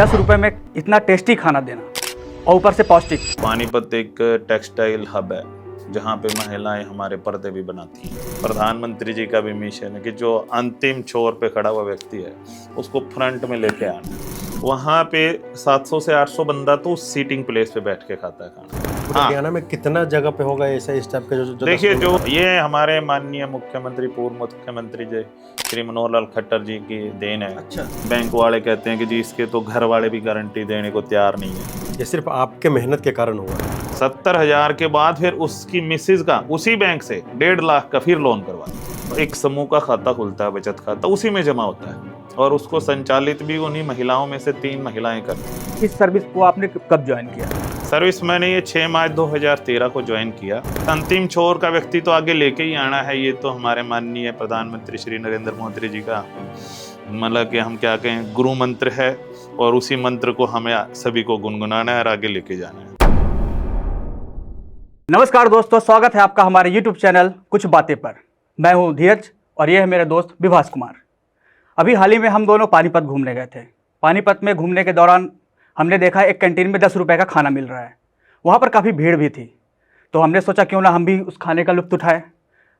10 रुपए में इतना टेस्टी खाना देना और ऊपर से पौष्टिक। पानीपत एक टेक्सटाइल हब है जहाँ पे महिलाएं हमारे पर्दे भी बनाती हैं। प्रधानमंत्री जी का भी मिशन है कि जो अंतिम छोर पे खड़ा हुआ व्यक्ति है उसको फ्रंट में लेके आना। वहाँ पे 700 से 800 बंदा तो सीटिंग प्लेस पे बैठ के खाता है खाना। हरियाणा में कितना जगह पे होगा ऐसा इस टाइप का जो देखिए, जो ये हमारे माननीय मुख्यमंत्री, पूर्व मुख्यमंत्री जी श्री मनोहर लाल खट्टर जी की देन है। अच्छा, बैंक वाले कहते हैं कि जी इसके तो घर वाले भी गारंटी देने को तैयार नहीं है। ये सिर्फ आपके मेहनत के कारण हुआ है। 70,000 के बाद फिर उसकी मिसेज का उसी बैंक से 1.5 लाख का फिर लोन करवा। एक समूह का खाता खुलता है, बचत खाता, उसी में जमा होता है और उसको संचालित भी उन्हीं महिलाओं में से 3 महिलाएं करती हैं। इस सर्विस को आपने कब ज्वाइन किया? सर्विस मैंने ये 6 मार्च 2013 को ज्वाइन किया। अंतिम छोर का व्यक्ति तो आगे लेके ही आना है। ये तो हमारे माननीय प्रधानमंत्री श्री नरेंद्र मोदी जी का मतलब कि हम क्या कहें गुरु मंत्र है और उसी मंत्र को हमें सभी को गुनगुनाना है और आगे लेके जाना है। नमस्कार दोस्तों, स्वागत है आपका हमारे YouTube चैनल कुछ बातें पर। मैं हूं धीरज और ये है मेरे दोस्त विभास कुमार। अभी हाल ही में हम दोनों पानीपत घूमने गए थे। पानीपत में घूमने के दौरान हमने देखा एक कैंटीन में 10 रुपए का खाना मिल रहा है। वहाँ पर काफ़ी भीड़ भी थी, तो हमने सोचा क्यों ना हम भी उस खाने का लुत्फ़ उठाएं।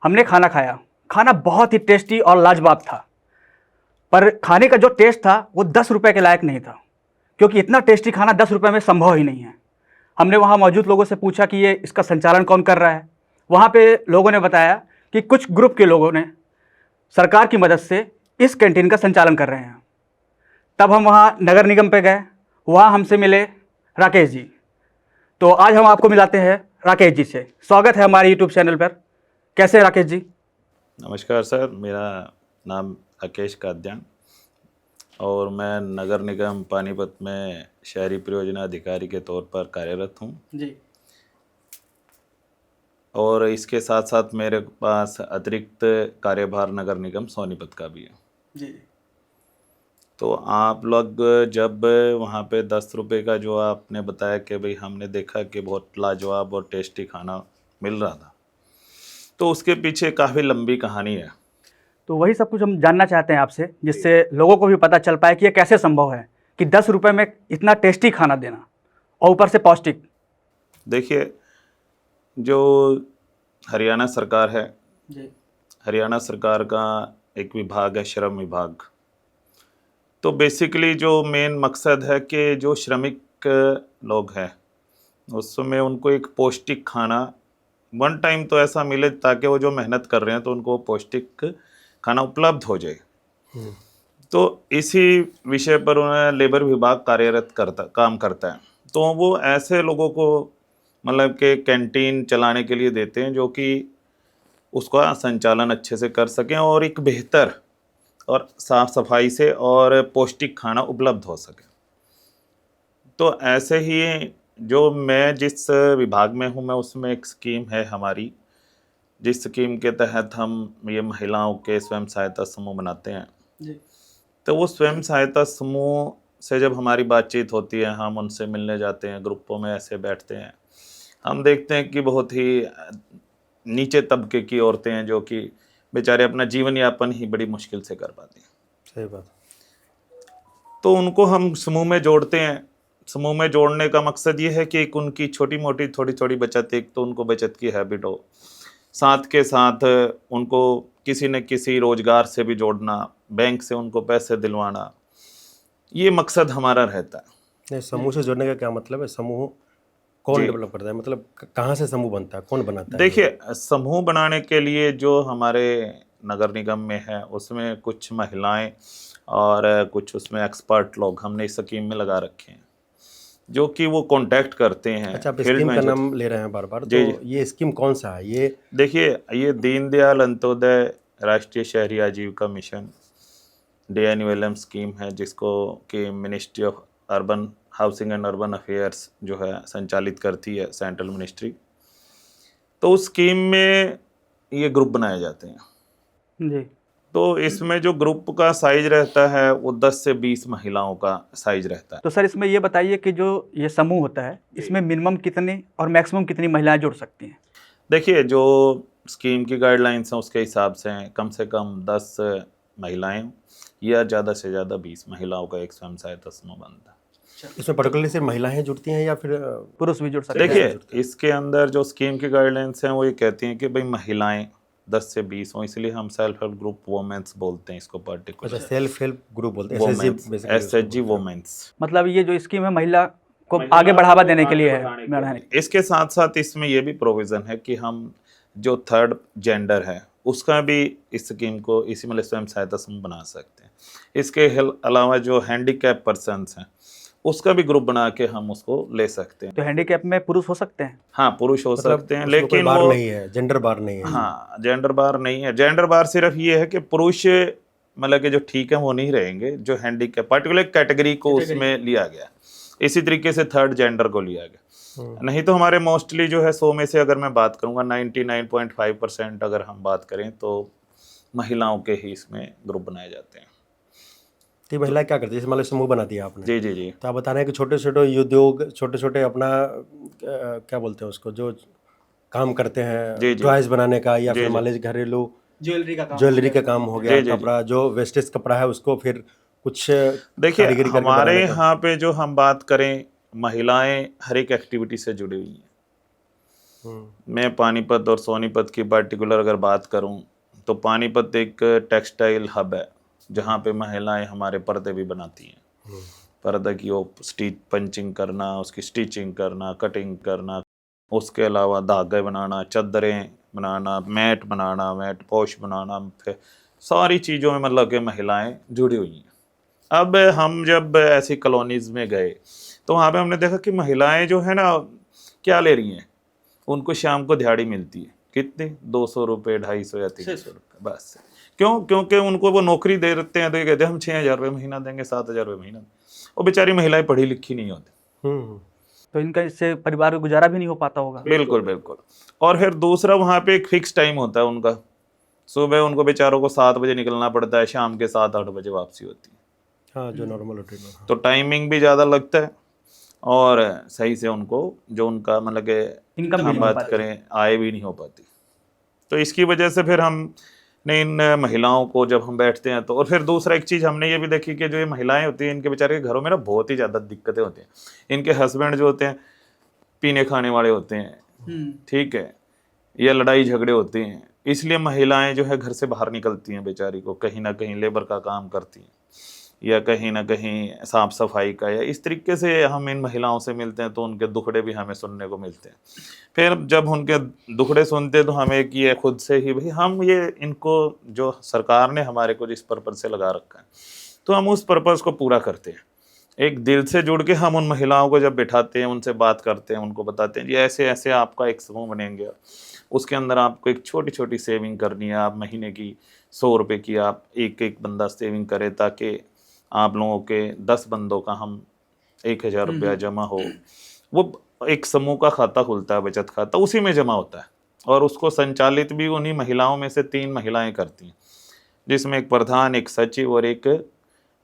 हमने खाना खाया। खाना बहुत ही टेस्टी और लाजवाब था, पर खाने का जो टेस्ट था वो 10 रुपये के लायक नहीं था, क्योंकि इतना टेस्टी खाना 10 रुपये में संभव ही नहीं है। हमने वहाँ मौजूद लोगों से पूछा कि ये इसका संचालन कौन कर रहा है। वहाँ पे लोगों ने बताया कि कुछ ग्रुप के लोगों ने सरकार की मदद से इस कैंटीन का संचालन कर रहे हैं। तब हम वहाँ नगर निगम पे गए, वहाँ हमसे मिले राकेश जी। तो आज हम आपको मिलाते हैं राकेश जी से। स्वागत है हमारे यूट्यूब चैनल पर। कैसे हैं राकेश जी? नमस्कार सर, मेरा नाम राकेश काद्यान और मैं नगर निगम पानीपत में शहरी परियोजना अधिकारी के तौर पर कार्यरत हूँ जी। और इसके साथ साथ मेरे पास अतिरिक्त कार्यभार नगर निगम सोनीपत का भी है जी। तो आप लोग जब वहाँ पे 10 रुपये का जो आपने बताया कि भाई हमने देखा कि बहुत लाजवाब और टेस्टी खाना मिल रहा था, तो उसके पीछे काफ़ी लंबी कहानी है। तो वही सब कुछ हम जानना चाहते हैं आपसे, जिससे लोगों को भी पता चल पाए कि ये कैसे संभव है कि 10 रुपये में इतना टेस्टी खाना देना और ऊपर से पौष्टिक। देखिए, जो हरियाणा सरकार है, जी। हरियाणा सरकार का एक विभाग है श्रम विभाग। तो बेसिकली जो मेन मकसद है कि जो श्रमिक लोग हैं उसमें उनको एक पौष्टिक खाना वन टाइम तो ऐसा मिले ताकि वो जो मेहनत कर रहे हैं तो उनको पौष्टिक खाना उपलब्ध हो जाए। तो इसी विषय पर उन्हें लेबर विभाग काम करता है। तो वो ऐसे लोगों को मतलब कि कैंटीन चलाने के लिए देते हैं जो कि उसका संचालन अच्छे से कर सकें और एक बेहतर और साफ सफाई से और पौष्टिक खाना उपलब्ध हो सके। तो ऐसे ही जो मैं जिस विभाग में हूँ मैं उसमें एक स्कीम है हमारी, जिस स्कीम के तहत हम ये महिलाओं के स्वयं सहायता समूह बनाते हैं। जी। तो वो स्वयं सहायता समूह से जब हमारी बातचीत होती है, हम उनसे मिलने जाते हैं, ग्रुपों में ऐसे बैठते हैं, हम देखते हैं कि बहुत ही नीचे तबके की औरतें हैं जो कि बेचारे अपना जीवन यापन ही बड़ी मुश्किल से कर पाती हैं। सही बात। तो उनको हम समूह में जोड़ते हैं। समूह में जोड़ने का मकसद ये है कि एक उनकी छोटी मोटी थोड़ी थोड़ी बचत, एक तो उनको बचत की हैबिट हो, साथ के साथ उनको किसी न किसी रोजगार से भी जोड़ना, बैंक से उनको पैसे दिलवाना, ये मकसद हमारा रहता है। नहीं, समूह से जोड़ने का क्या मतलब है? समूह कौन डेवलप करता है? मतलब कहाँ से समूह बनता है, कौन बनाता है? देखिए, समूह बनाने के लिए जो हमारे नगर निगम में है उसमें कुछ महिलाएं और कुछ उसमें एक्सपर्ट लोग हमने इस स्कीम में लगा रखे हैं जो कि वो कांटेक्ट करते हैं। अच्छा, आप स्कीम का नाम ले रहे हैं बार बार, तो ये स्कीम कौन सा है? ये देखिए, ये दीनदयाल अंत्योदय राष्ट्रीय शहरी आजीविका मिशन DNULM स्कीम है, जिसको कि ministry of urban housing and urban affairs जो है संचालित करती है, सेंट्रल मिनिस्ट्री। तो उस स्कीम में ये ग्रुप बनाए जाते हैं। जी। तो इसमें जो ग्रुप का साइज रहता है वो 10 से 20 महिलाओं का साइज रहता है। तो सर, इसमें ये बताइए कि जो ये समूह होता है इसमें मिनिमम कितनी और मैक्सिमम कितनी महिलाएं जुड़ सकती हैं? देखिए, जो स्कीम की गाइडलाइंस हैं उसके हिसाब से कम 10 महिलाएं या ज़्यादा से ज़्यादा 20 महिलाओं का एक स्वयं सहायता समूह बनता है। इसमें पर्टिकुलरली सिर्फ महिलाएं जुड़ती हैं या फिर पुरुष भी जुड़ सकते हैं। देखिए इसके अंदर जो स्कीम की गाइडलाइंस हैं वो ये कहती हैं कि भाई महिलाएं 10 से 20 हो, इसलिए हम सेल्फ हेल्प ग्रुप वोमेंस बोलते हैं इसको अच्छा पर्टिकुलर सेल्फ हेल्प ग्रुप बोलते हैं एसएचजी वोमेंस। मतलब ये जो स्कीम है महिला को आगे बढ़ावा देने के लिए है, बढ़ाने के लिए। इसके साथ साथ इसमें ये भी प्रोविजन है कि हम जो थर्ड जेंडर है उसका भी इस स्कीम को इसी में स्वयं सहायता समूह बना सकते हैं। इसके अलावा जो हैंडीकैप पर्सन्स हैं उसका भी ग्रुप बना के हम उसको ले सकते हैं। तो हैंडीकैप में पुरुष हो सकते हैं? हाँ पुरुष हो सकते हैं, लेकिन बार वो नहीं है, जेंडर बार नहीं है। हाँ जेंडर बार नहीं है। जेंडर बार सिर्फ ये है कि पुरुष मतलब कि जो ठीक है वो नहीं रहेंगे, जो हैंडीकैप पर्टिकुलर कैटेगरी को उसमें लिया गया। इसी तरीके से थर्ड जेंडर को लिया गया। नहीं तो हमारे मोस्टली जो है 100 में से अगर मैं बात करूंगा 99.5% अगर हम बात करें तो महिलाओं के ही इसमें ग्रुप बनाए जाते हैं। तो महिला क्या करती है, जैसे मान लो समूह बना दिया आपने, जी जी जी। तो आप बता रहे हैं कि छोटे छोटे उद्योग, छोटे छोटे अपना क्या बोलते हैं उसको, जो काम करते हैं टॉयज बनाने का, या फिर मान लीजिए घरेलू ज्वेलरी का काम हो गया, कपड़ा जो वेस्टेज कपड़ा है उसको फिर कुछ देखिए हमारे यहाँ पे जो हम बात करें महिलाएं हर एक एक्टिविटी से जुड़ी हुई हैं। मैं पानीपत और सोनीपत की पर्टिकुलर अगर बात करूं तो पानीपत एक टेक्सटाइल हब है जहाँ पे महिलाएं हमारे पर्दे भी बनाती हैं। पर्दे की वो पंचिंग करना, उसकी स्टिचिंग करना, कटिंग करना, उसके अलावा धागे बनाना, चादरें बनाना, मैट बनाना, मैट पॉश बनाना, फिर सारी चीज़ों में मतलब कि महिलाएं जुड़ी हुई हैं। अब हम जब ऐसी कॉलोनीज में गए तो वहाँ पे हमने देखा कि महिलाएं जो है ना क्या ले रही हैं, उनको शाम को दिहाड़ी मिलती है कितने 200 रुपये, 250 या 300 रुपये बस। क्यों? क्योंकि उनको वो नौकरी दे देते हैं तो ये कहते हैं हम 6,000 रुपये महीना देंगे, 7,000 रुपये महीना। और बेचारी महिलाएं पढ़ी लिखी नहीं होती, तो इनका इससे परिवार का गुजारा भी नहीं हो पाता होगा। बिल्कुल बिल्कुल। और फिर दूसरा वहाँ पे एक फिक्स टाइम होता है उनका, सुबह उनको बेचारों को 7 बजे निकलना पड़ता है, शाम के 7-8 बजे वापसी होती है। हाँ जो नॉर्मल रूटीन है। तो टाइमिंग भी ज़्यादा लगता है और सही से उनको जो उनका मतलब कि इनकम हम बात करें आय भी नहीं हो पाती। तो इसकी वजह से फिर हम ने इन महिलाओं को जब हम बैठते हैं तो, और फिर दूसरा एक चीज़ हमने ये भी देखी कि जो ये महिलाएं होती हैं इनके बेचारे के घरों में ना बहुत ही ज़्यादा दिक्कतें होती हैं। इनके हस्बैंड जो होते हैं पीने खाने वाले होते हैं, ठीक है, या लड़ाई झगड़े होते हैं, इसलिए महिलाएं जो है घर से बाहर निकलती हैं, बेचारी को कहीं ना कहीं लेबर का काम करती हैं या कहीं ना कहीं साफ सफाई का, या इस तरीके से हम इन महिलाओं से मिलते हैं तो उनके दुखड़े भी हमें सुनने को मिलते हैं। फिर जब उनके दुखड़े सुनते हैं तो हमें कि ये खुद से ही भाई हम ये इनको जो सरकार ने हमारे को जिस पर्पज़ से लगा रखा है तो हम उस पर्पज़ को पूरा करते हैं। एक दिल से जुड़ के हम उन महिलाओं को जब बिठाते हैं, उनसे बात करते हैं, उनको बताते हैं जी ऐसे ऐसे आपका एक समूह बनेंगे, उसके अंदर आपको एक छोटी छोटी सेविंग करनी है, आप महीने की 100 रुपये की आप एक बंदा सेविंग करे ताकि आप लोगों के 10 बंदों का हम 1,000 रुपया जमा हो। वो एक समूह का खाता खुलता है, बचत खाता, उसी में जमा होता है और उसको संचालित भी उन्हीं महिलाओं में से 3 महिलाएं करती हैं, जिसमें एक प्रधान, एक सचिव और एक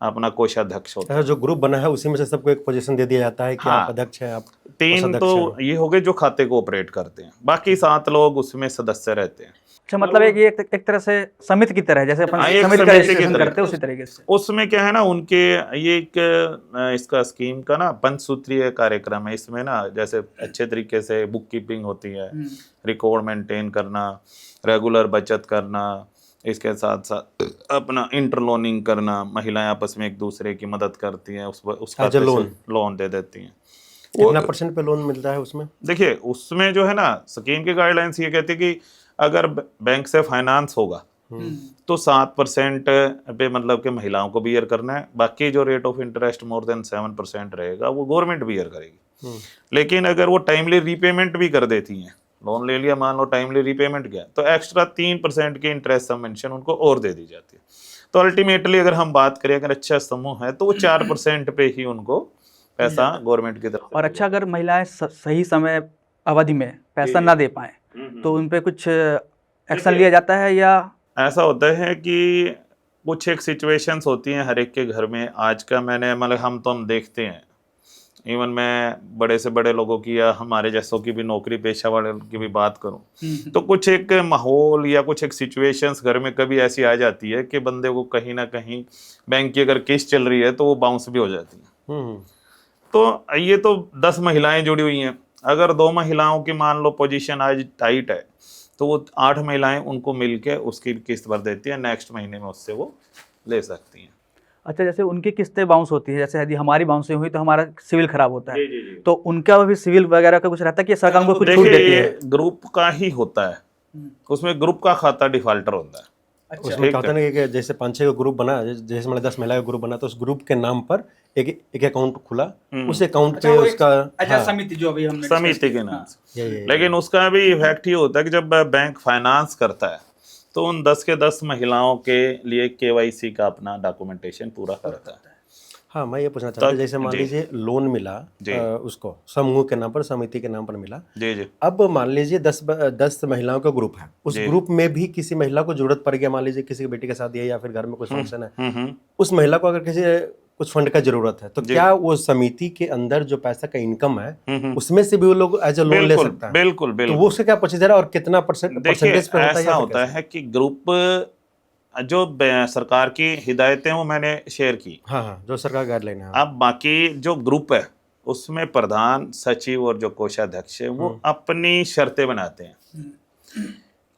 अपना कोषाध्यक्ष होता है। जो ग्रुप बना है उसी में से सबको एक पोजीशन दे दिया जाता है कि आप अध्यक्ष हैं, आप 3 तो ये हो गए जो खाते को ऑपरेट करते हैं, बाकी 7 लोग उसमें सदस्य रहते हैं। अच्छा, मतलब एक तरह से समिति की तरह, जैसे अपन समिति का रजिस्ट्रेशन करते हैं उसी तरीके से। उसमें क्या है ना उनके ये एक इसका स्कीम का ना पंचसूत्रीय कार्यक्रम है। इसमें ना जैसे अच्छे तरीके से बुक कीपिंग होती है, रिकॉर्ड मेंटेन करना, रेगुलर बचत करना, इसके साथ साथ अपना इंटरलोनिंग करना, महिलाएं आपस में एक दूसरे की मदद करती हैं, उसका लोन दे देती हैं। कितना % पे लोन मिलता है उसमें? देखिए उसमें जो है ना स्कीम की गाइडलाइंस ये कहती है कि अगर बैंक से फाइनेंस होगा तो 7% पे मतलब कि महिलाओं को बियर करना है, बाकी जो rate of interest more than 7% रहेगा वो गवर्नमेंट बियर करेगी। लेकिन अगर वो टाइमली रीपेमेंट भी कर देती हैं, लोन ले लिया मान लो टाइमली रीपेमेंट किया, तो एक्स्ट्रा 3% की इंटरेस्ट सबवेंशन उनको और दे दी जाती है। तो अल्टीमेटली अगर हम बात करें अगर अच्छा समूह है तो वो 4% पे ही उनको पैसा गवर्नमेंट की तरफ। और अच्छा, अगर महिलाएं सही समय अवधि में पैसा ना दे पाए तो उन पे कुछ एक्शन लिया जाता है? या ऐसा होता है कि कुछ एक सिचुएशंस होती हैं हर एक के घर में। आज का मैंने मतलब हम देखते हैं, इवन मैं बड़े से बड़े लोगों की या हमारे जैसों की भी नौकरी पेशा वाले की भी बात करूं तो कुछ एक माहौल या कुछ एक सिचुएशंस घर में कभी ऐसी आ जाती है कि बंदे को कहीं ना कहीं बैंक की अगर केस चल रही है तो वो बाउंस भी हो जाती है। तो ये तो 10 महिलाएं जुड़ी हुई हैं, अगर 2 महिलाओं की मान लो पोजीशन आज टाइट है तो वो 8 महिलाएं उनको मिलके उसकी किस्त भर देती है, नेक्स्ट महीने में उससे वो ले सकती हैं। अच्छा, जैसे उनकी किस्तें बाउंस होती है, जैसे यदि हमारी बाउंस हुई तो हमारा सिविल खराब होता है, जी। तो उनका भी सिविल वगैरह का कुछ रहता है कि सरकार को कुछ छूट देखिए देती है? ये ग्रुप का ही होता है, उसमें ग्रुप का खाता डिफाल्टर होता है। अच्छा, उसमें क्या होता है ना कि जैसे 5-6 का ग्रुप बना, जैसे मतलब 10 महिला का ग्रुप बना, तो उस ग्रुप के नाम पर एक अकाउंट खुला, उस अकाउंट पे उसका अच्छा समिति जो अभी हमने समिति के नाम से, लेकिन उसका भी इफेक्ट ये होता है कि जब बैंक फाइनेंस करता है तो उन 10 के 10 महिलाओं के लिए केवाईसी का अपना डॉक्यूमेंटेशन पूरा करता है। हाँ, मैं ये पूछना चाहता हूँ, जैसे मान लीजिए लोन मिला उसको समूह के नाम पर, समिति के नाम पर मिला, जी। अब मान लीजिए 10 महिलाओं का ग्रुप है, उस ग्रुप में भी किसी महिला को जरूरत पड़ गया, मान लीजिए किसी की बेटी का शादी है या फिर घर में कुछ फंक्शन है, उस महिला को अगर किसी कुछ फंड का जरूरत है, तो क्या वो समिति के अंदर जो पैसा का इनकम है उसमें से भी वो लोग एज ए लोन ले सकता है? बिल्कुल। तो वो उसका क्या प्रोसीजर है और कितना परसेंटेज पे होता है? ऐसा होता है कि ग्रुप जो सरकार की हिदायतें वो मैंने शेयर की, हाँ, जो सरकार गाइडलाइन है। अब बाकी जो ग्रुप है उसमें प्रधान सचिव और जो कोषाध्यक्ष है वो अपनी शर्तें बनाते हैं।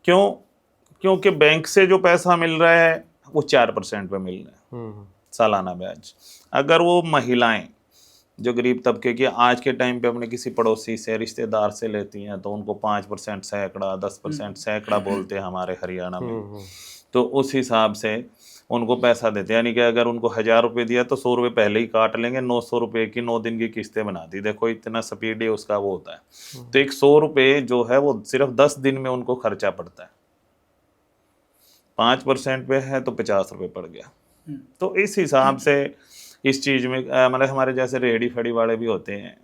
क्योंकि बैंक से जो पैसा मिल रहा है वो 4% पे मिल रहा है सालाना ब्याज। अगर वो महिलाएं जो गरीब तबके की आज के टाइम पे अपने किसी पड़ोसी से, रिश्तेदार से लेती हैं तो उनको 5%, सैकड़ा, 10%, सैकड़ा बोलते हैं हमारे हरियाणा में, तो उस हिसाब से उनको पैसा देते हैं। यानी कि अगर उनको 1000 रुपये दिया तो 100 रुपये पहले ही काट लेंगे, 900 रुपये की 9 दिन की किस्तें बना दी। देखो इतना स्पीड उसका वो होता है। तो एक 100 रुपये जो है वो सिर्फ 10 दिन में उनको खर्चा पड़ता है। 5% पे है तो 50 रुपये पड़ गया। तो इस हिसाब से इस चीज़ में मतलब हमारे जैसे रेहड़ी फड़ी वाले भी होते हैं,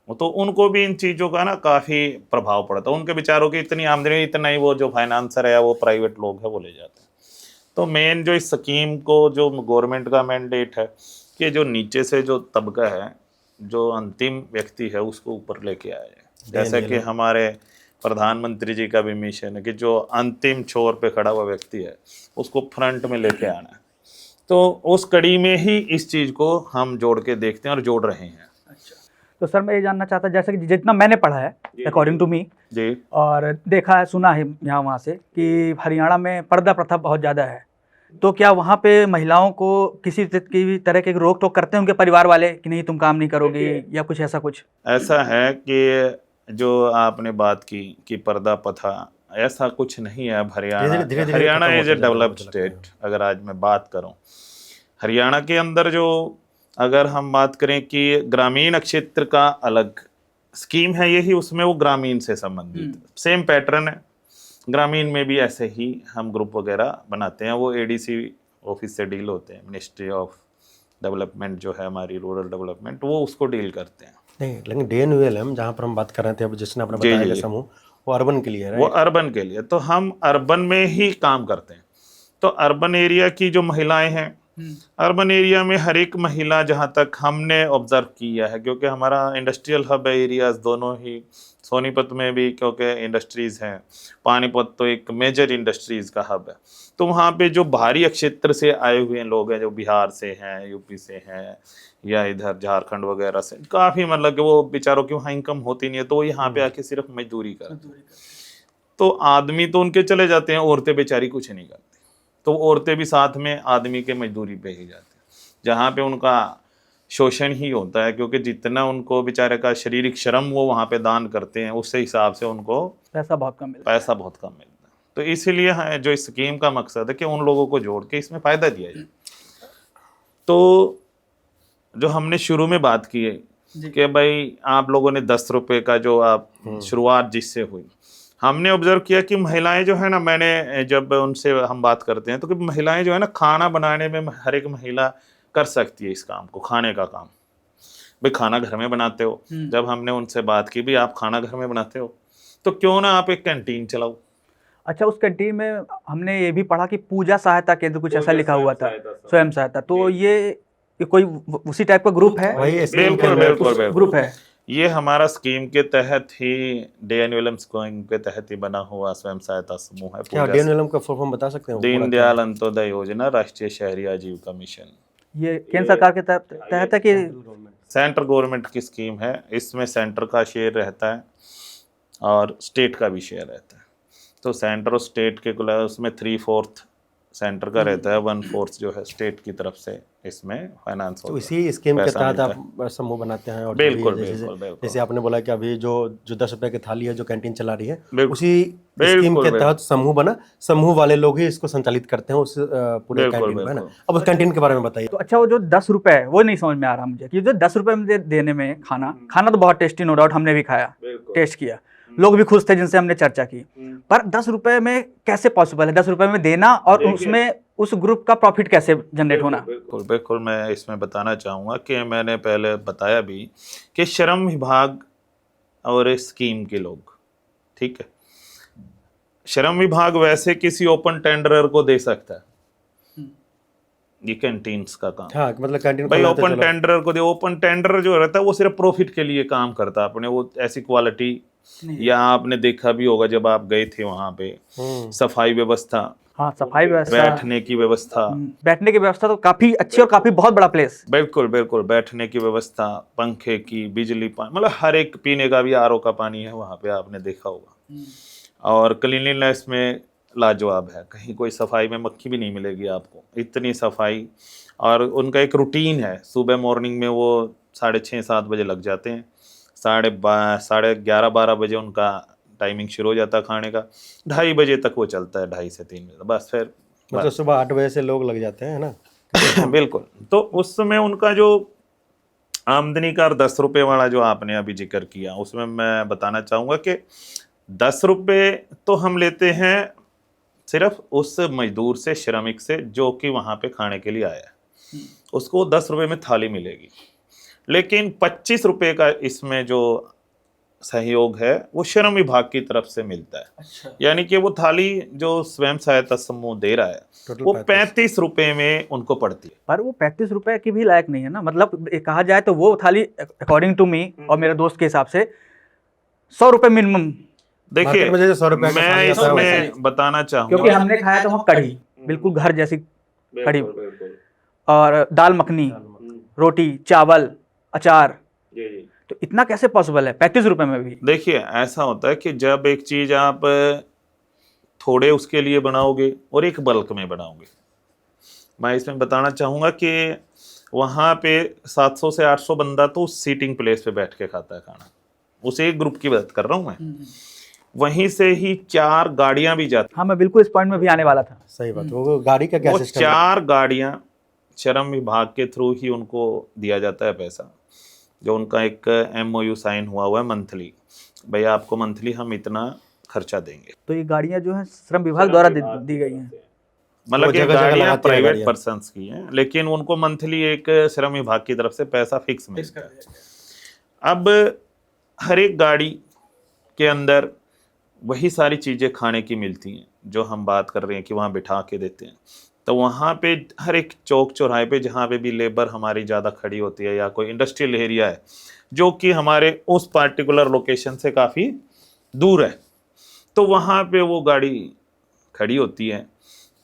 तो उनको भी इन चीज़ों का ना काफ़ी प्रभाव पड़ता है। उनके बेचारों की इतनी आमदनी, इतना ही वो जो फाइनेंसर है वो प्राइवेट लोग है वो ले जाते हैं। तो मेन जो इस स्कीम को जो गवर्नमेंट का मैंडेट है कि जो नीचे से जो तबका है, जो अंतिम व्यक्ति है उसको ऊपर लेके आया है। जैसे कि हमारे प्रधानमंत्री जी का भी मिशन है कि जो अंतिम छोर पे खड़ा हुआ व्यक्ति है उसको फ्रंट में लेके आना है। तो उस कड़ी में ही इस चीज़ को हम जोड़ के देखते हैं और जोड़ रहे हैं। अच्छा, तो सर मैं ये जानना चाहता जैसे कि जितना मैंने पढ़ा है अकॉर्डिंग टू मी जी, और देखा है, सुना है यहाँ वहाँ से कि हरियाणा में पर्दा प्रथा बहुत ज़्यादा है, तो क्या वहाँ पे महिलाओं को किसी की तरह के रोक टोक करते हैं उनके परिवार वाले कि नहीं तुम काम नहीं करोगे या कुछ ऐसा? कुछ ऐसा है कि जो आपने बात की कि पर्दा प्रथा, ऐसा कुछ नहीं है। अब Haryana is a developed state. अगर आज मैं बात करूं हरियाणा के अंदर, जो अगर हम बात करें कि ग्रामीण क्षेत्र का अलग स्कीम है यही, उसमें वो ग्रामीण से संबंधित सेम पैटर्न है। ग्रामीण में भी ऐसे ही हम ग्रुप वगैरह बनाते हैं, वो एडीसी ऑफिस से डील होते हैं, मिनिस्ट्री ऑफ डेवलपमेंट जो है हमारी रूरल डेवलपमेंट, वो उसको डील करते हैं। नहीं, लेकिन DNULM जहाँ पर हम बात कर रहे थे, अब जिसने आपने बताया समूह, वो अर्बन के लिए है, वो अर्बन के लिए, तो हम अर्बन में ही काम करते हैं। तो अर्बन एरिया की जो महिलाएं हैं, अर्बन एरिया में हर एक महिला, जहां तक हमने ऑब्जर्व किया है, क्योंकि हमारा इंडस्ट्रियल हब एरियाज दोनों ही, सोनीपत में भी क्योंकि इंडस्ट्रीज हैं, पानीपत तो एक मेजर इंडस्ट्रीज का हब है, तो वहाँ पे जो बाहरी क्षेत्र से आए हुए लोग हैं, जो बिहार से हैं, यूपी से हैं या इधर झारखंड वगैरह से, काफ़ी मतलब कि वो बेचारों की वहाँ इनकम होती नहीं है, तो वो यहाँ पे आके सिर्फ मजदूरी करते हैं। तो आदमी तो उनके चले जाते हैं, औरतें बेचारी कुछ नहीं करती, तो औरतें भी साथ में आदमी के मजदूरी पे ही जाती हैं, जहाँ पे उनका शोषण ही होता है, क्योंकि जितना उनको बेचारे का शारीरिक श्रम वो वहाँ पे दान करते हैं, उससे हिसाब से उनको पैसा बहुत कम मिलता है। तो इसीलिए जो इस स्कीम का मकसद है कि उन लोगों को जोड़ के इसमें फ़ायदा दिया जाए। तो जो हमने शुरू में बात की है कि भाई आप लोगों ने 10 रुपये का जो आप शुरुआत जिससे हुई, हमने ऑब्जर्व किया कि महिलाएं जो है ना, मैंने जब उनसे हम बात करते हैं तो कि महिलाएं जो है ना, खाना बनाने में हर एक महिला कर सकती है इस काम को, खाने का काम। भाई खाना घर में बनाते हो, जब हमने उनसे बात की भी आप खाना घर में बनाते हो तो क्यों ना आप एक कैंटीन चलाओ। अच्छा, उस कैंटीन में हमने ये भी पढ़ा कि पूजा सहायता केंद्र कुछ ऐसा लिखा हुआ था, स्वयं सहायता, तो ये कोई उसी टाइप का ग्रुप है? बिल्कुल ग्रुप है। ये हमारा स्कीम के तहत ही, DNULM स्कीम के तहत ही बना हुआ स्वयं सहायता समूह है। क्या DNULM का फुल फॉर्म बता सकते हैं? दीनदयाल अंत्योदय योजना, राष्ट्रीय शहरी आजीविका मिशन। ये केंद्र सरकार के तहत है कि सेंट्रल गवर्नमेंट की स्कीम है, इसमें सेंटर का शेयर रहता है और स्टेट का भी शेयर रहता है। तो सेंटर और स्टेट के कुल उसमें 3/4 सेंटर का रहता है, 1/4 जो है स्टेट की तरफ से इसमें फाइनेंस तो इसी स्कीम के तहत आप समूह बनाते हैं? और बिल्कुल जैसे आपने बोला कि अभी जो 10 रुपए की थाली है जो कैंटीन चला रही है, उसी स्कीम के तहत समूह बना, समूह वाले लोग ही इसको संचालित करते हैं उस पूरे कैंटीन में, है ना? अब उस कैंटीन के बारे में बताइए। तो अच्छा, वो जो 10 रुपए है वो नहीं समझ में आ रहा मुझे कि जो 10 रुपए में देने में खाना तो बहुत टेस्टी, नो डाउट, हमने भी खाया, टेस्ट किया, लोग भी खुश थे जिनसे हमने चर्चा की, पर 10 रुपए में कैसे पॉसिबल है 10 रुपए में देना और उसमें उस ग्रुप का प्रॉफिट कैसे जनरेट होना? बिल्कुल बिल्कुल, मैं इसमें बताना चाहूँगा कि मैंने पहले बताया भी कि श्रम विभाग और इस स्कीम के लोग, ठीक है, श्रम विभाग वैसे किसी ओपन टेंडरर को दे सकता है ये कैंटीन्स का काम। हाँ, मतलब कैंटीन भाई ओपन टेंडरर को दे, ओपन टेंडर जो रहता है वो सिर्फ प्रॉफिट के लिए काम करता है अपने, वो ऐसी क्वालिटी, या आपने देखा भी होगा जब आप गए थे वहां पे, सफाई व्यवस्था, हाँ सफाई व्यवस्था, बैठने की व्यवस्था तो काफी अच्छी और काफी बहुत बड़ा प्लेस। बिल्कुल बिल्कुल, बैठने की व्यवस्था, पंखे की, बिजली, पानी, मतलब हर एक, पीने का भी आरओ का पानी है वहां पे, आपने देखा होगा। और क्लीनलीनेस में लाजवाब है, कहीं कोई सफाई में मक्खी भी नहीं मिलेगी आपको, इतनी सफाई। और उनका एक रूटीन है, सुबह मॉर्निंग में वो 6:30-7 बजे लग जाते हैं, 11:30-12 बजे उनका टाइमिंग शुरू हो जाता है खाने का, 2:30 बजे तक वो चलता है, 2:30 से 3 बजे, बस फिर मतलब सुबह 8 बजे से लोग लग जाते हैं, है ना? बिल्कुल। तो उस समय उनका जो आमदनी का 10 रुपये वाला जो आपने अभी जिक्र किया, उसमें मैं बताना चाहूँगा कि 10 रुपये तो हम लेते हैं सिर्फ उस मजदूर से, श्रमिक से, जो कि वहाँ पे खाने के लिए आया है, उसको 10 रुपये में थाली मिलेगी। लेकिन 25 रुपये का इसमें जो सहयोग है वो श्रम विभाग की तरफ से मिलता है। अच्छा। यानी कि वो थाली जो स्वयं सहायता समूह दे रहा है वो 35 रुपये में उनको पड़ती है। पर वो 35 रुपए की भी लायक नहीं है ना, मतलब कहा जाए तो वो थाली अकॉर्डिंग टू मी और मेरे दोस्त के हिसाब से 100 रुपए मिनिमम। देखिए मैं इसमें बताना चाहूँगा, क्योंकि हमने खाया तो वहाँ कढ़ी, बिल्कुल घर जैसी कढ़ी, और दाल मखनी, रोटी, चावल, अचार, तो इतना कैसे पॉसिबल है 35 रुपए में भी? देखिए ऐसा होता है कि जब एक चीज आप थोड़े उसके लिए बनाओगे और एक बल्क में बनाओगे, मैं इसमें बताना चाहूँगा कि वहाँ पे 700 से 800 बंदा तो उस सीटिंग प्लेस पे बैठ के खाता है खाना, उस एक ग्रुप की बात कर रहा हूँ मैं। वहीं से ही 4 गाड़ियां भी जाती। हाँ, मैं बिल्कुल इस पॉइंट में भी आने वाला था। सही बात। वो गाड़ी का क्या सिस्टम? 4 गाड़ियां श्रम विभाग के थ्रू ही उनको दिया जाता है पैसा, जो उनका एक MOU साइन हुआ है मंथली, भाई आपको मंथली हम इतना खर्चा देंगे। तो ये गाड़ियां जो है श्रम विभाग द्वारा दी गई हैं, मतलब कि गाड़ियां प्राइवेट पर्सन्स की हैं, लेकिन उनको मंथली एक श्रम विभाग की तरफ से पैसा फिक्स मिलता है। अब हर एक गाड़ी के अंदर वही सारी चीज़ें खाने की मिलती हैं जो हम बात कर रहे हैं कि वहाँ बिठा के देते हैं। तो वहाँ पे हर एक चौक चौराहे पे जहाँ पे भी लेबर हमारी ज़्यादा खड़ी होती है या कोई इंडस्ट्रियल एरिया है जो कि हमारे उस पार्टिकुलर लोकेशन से काफ़ी दूर है, तो वहाँ पे वो गाड़ी खड़ी होती है,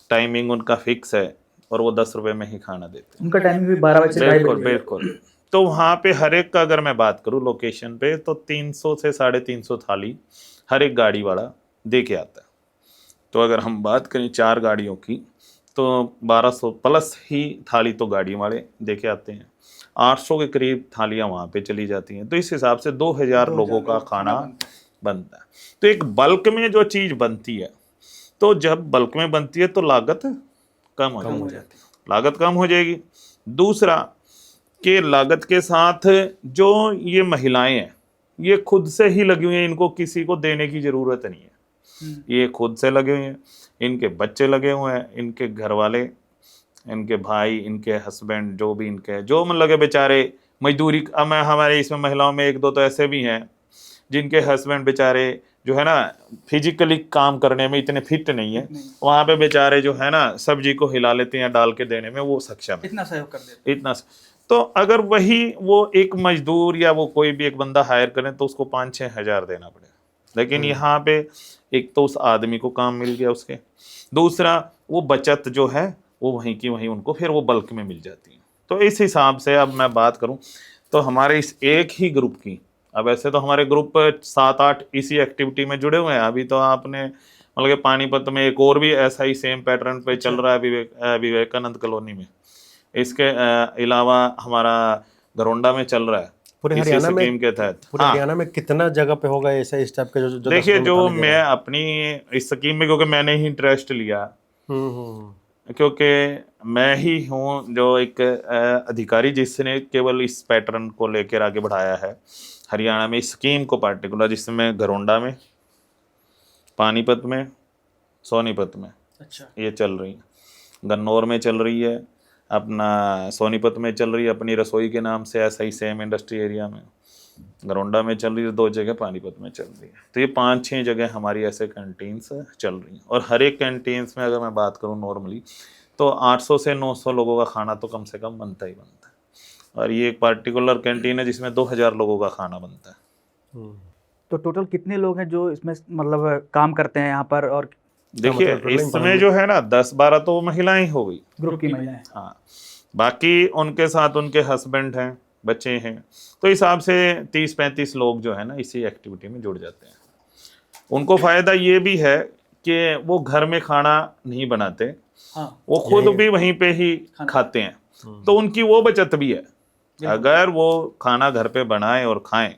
टाइमिंग उनका फिक्स है और वो 10 रुपये में ही खाना देते हैं। उनका टाइमिंग भी 12 बजे से। बिल्कुल बिल्कुल। तो वहाँ पे हर एक का अगर मैं बात करूँ लोकेशन पे, तो 300 से 350 थाली हर एक गाड़ी वाला दे के आता है। तो अगर हम बात करें 4 गाड़ियों की तो 1200 प्लस ही थाली तो गाड़ी वाले दे के आते हैं, 800 के करीब थालियां वहाँ पे चली जाती हैं। तो इस हिसाब से 2000 लोगों का खाना बनता है। तो एक बल्क में जो चीज़ बनती है, तो जब बल्क में बनती है तो लागत कम हो जाती है, लागत कम हो जाएगी। दूसरा कि लागत के साथ जो ये महिलाएं हैं ये खुद से ही लगी हुई हैं, इनको किसी को देने की ज़रूरत नहीं है, ये खुद से लगे हुए हैं, इनके बच्चे लगे हुए हैं, इनके घर वाले, इनके भाई, इनके हस्बैंड, जो भी इनके जो मन लगे बेचारे मजदूरी। अब मैं हमारे इसमें महिलाओं में 1-2 तो ऐसे भी हैं जिनके हस्बैंड बेचारे जो है ना फिजिकली काम करने में इतने फिट नहीं है, वहाँ पे बेचारे जो है ना सब्जी को हिला लेते हैं, डाल के देने में वो सक्षम है, इतना सहयोग कर देते इतना। तो अगर वही वो एक मजदूर या वो कोई भी एक बंदा हायर करें तो उसको 5-6 हज़ार देना पड़ेगा, लेकिन यहाँ पे एक तो उस आदमी को काम मिल गया उसके, दूसरा वो बचत जो है वो वहीं की वहीं उनको फिर वो बल्क में मिल जाती है। तो इस हिसाब से अब मैं बात करूं तो हमारे इस एक ही ग्रुप की, अब ऐसे तो हमारे ग्रुप 7-8 इसी एक्टिविटी में जुड़े हुए हैं। अभी तो आपने मतलब कि पानीपत में एक और भी ऐसा ही सेम पैटर्न पे चल रहा है विवेकानंद कॉलोनी में। इसके अलावा हमारा घरोंडा में चल रहा है पूरे इसी हरियाणा में। स्कीम के तहत। पूरे हरियाणा में कितना जगह पे होगा ऐसा इस टाइप के जो देखिए, जो मैं अपनी इस स्कीम में, क्योंकि मैंने ही इंटरेस्ट लिया, क्योंकि मैं ही हूँ जो एक अधिकारी जिसने केवल इस पैटर्न को लेकर आगे बढ़ाया है हरियाणा में इस स्कीम को पार्टिकुलर, जिसमें घरोंडा में, पानीपत में, सोनीपत में ये चल रही है, गन्नौर में चल रही है, अपना सोनीपत में चल रही है अपनी रसोई के नाम से, ऐसा ही सेम इंडस्ट्री एरिया में घरोंडा में चल रही है, 2 जगह पानीपत में चल रही है। तो ये 5-6 जगह हमारी ऐसे कैंटीन्स चल रही हैं। और हर एक कैंटीन्स में अगर मैं बात करूँ नॉर्मली तो 800 से 900 लोगों का खाना तो कम से कम बनता ही बनता है। और ये एक पार्टिकुलर कैंटीन है जिसमें 2000 लोगों का खाना बनता है। तो टोटल कितने लोग हैं जो इसमें मतलब काम करते हैं यहाँ पर? और देखिए, इसमें जो है ना 10-12 तो महिलाएं हो गई, ग्रुप की महिलाएं। हाँ, बाकी उनके साथ उनके हस्बैंड हैं, बच्चे हैं, तो हिसाब से 30-35 लोग जो है ना इसी एक्टिविटी में जुड़ जाते हैं। उनको फायदा ये भी है कि वो घर में खाना नहीं बनाते, हाँ, वो खुद भी वहीं पे ही खाते हैं, तो उनकी वो बचत भी है। अगर वो खाना घर पे बनाएं और खाएं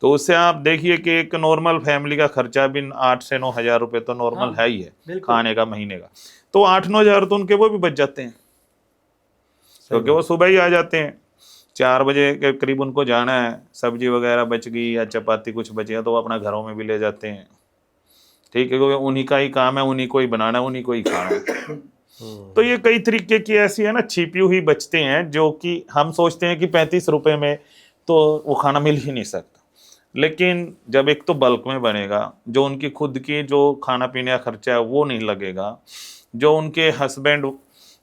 तो उससे आप देखिए कि एक नॉर्मल फैमिली का खर्चा भी 8 से 9 हज़ार रुपये तो नॉर्मल है ही है खाने का महीने का। तो 8-9 हज़ार तो उनके वो भी बच जाते हैं, क्योंकि वो सुबह ही आ जाते हैं, 4 बजे के करीब उनको जाना है, सब्जी वगैरह बच गई या चपाती कुछ बची है तो वो अपना घरों में भी ले जाते हैं। ठीक है, क्योंकि उन्हीं का ही काम है, उन्हीं को ही बनाना है, उन्हीं को ही खाना है। तो ये कई तरीके की ऐसी है ना छिपी हुई बचते हैं जो कि हम सोचते हैं कि 35 रुपए में तो वो खाना मिल ही नहीं सकता। लेकिन जब एक तो बल्क में बनेगा, जो उनकी खुद की जो खाना पीने का खर्चा है वो नहीं लगेगा, जो उनके हस्बैंड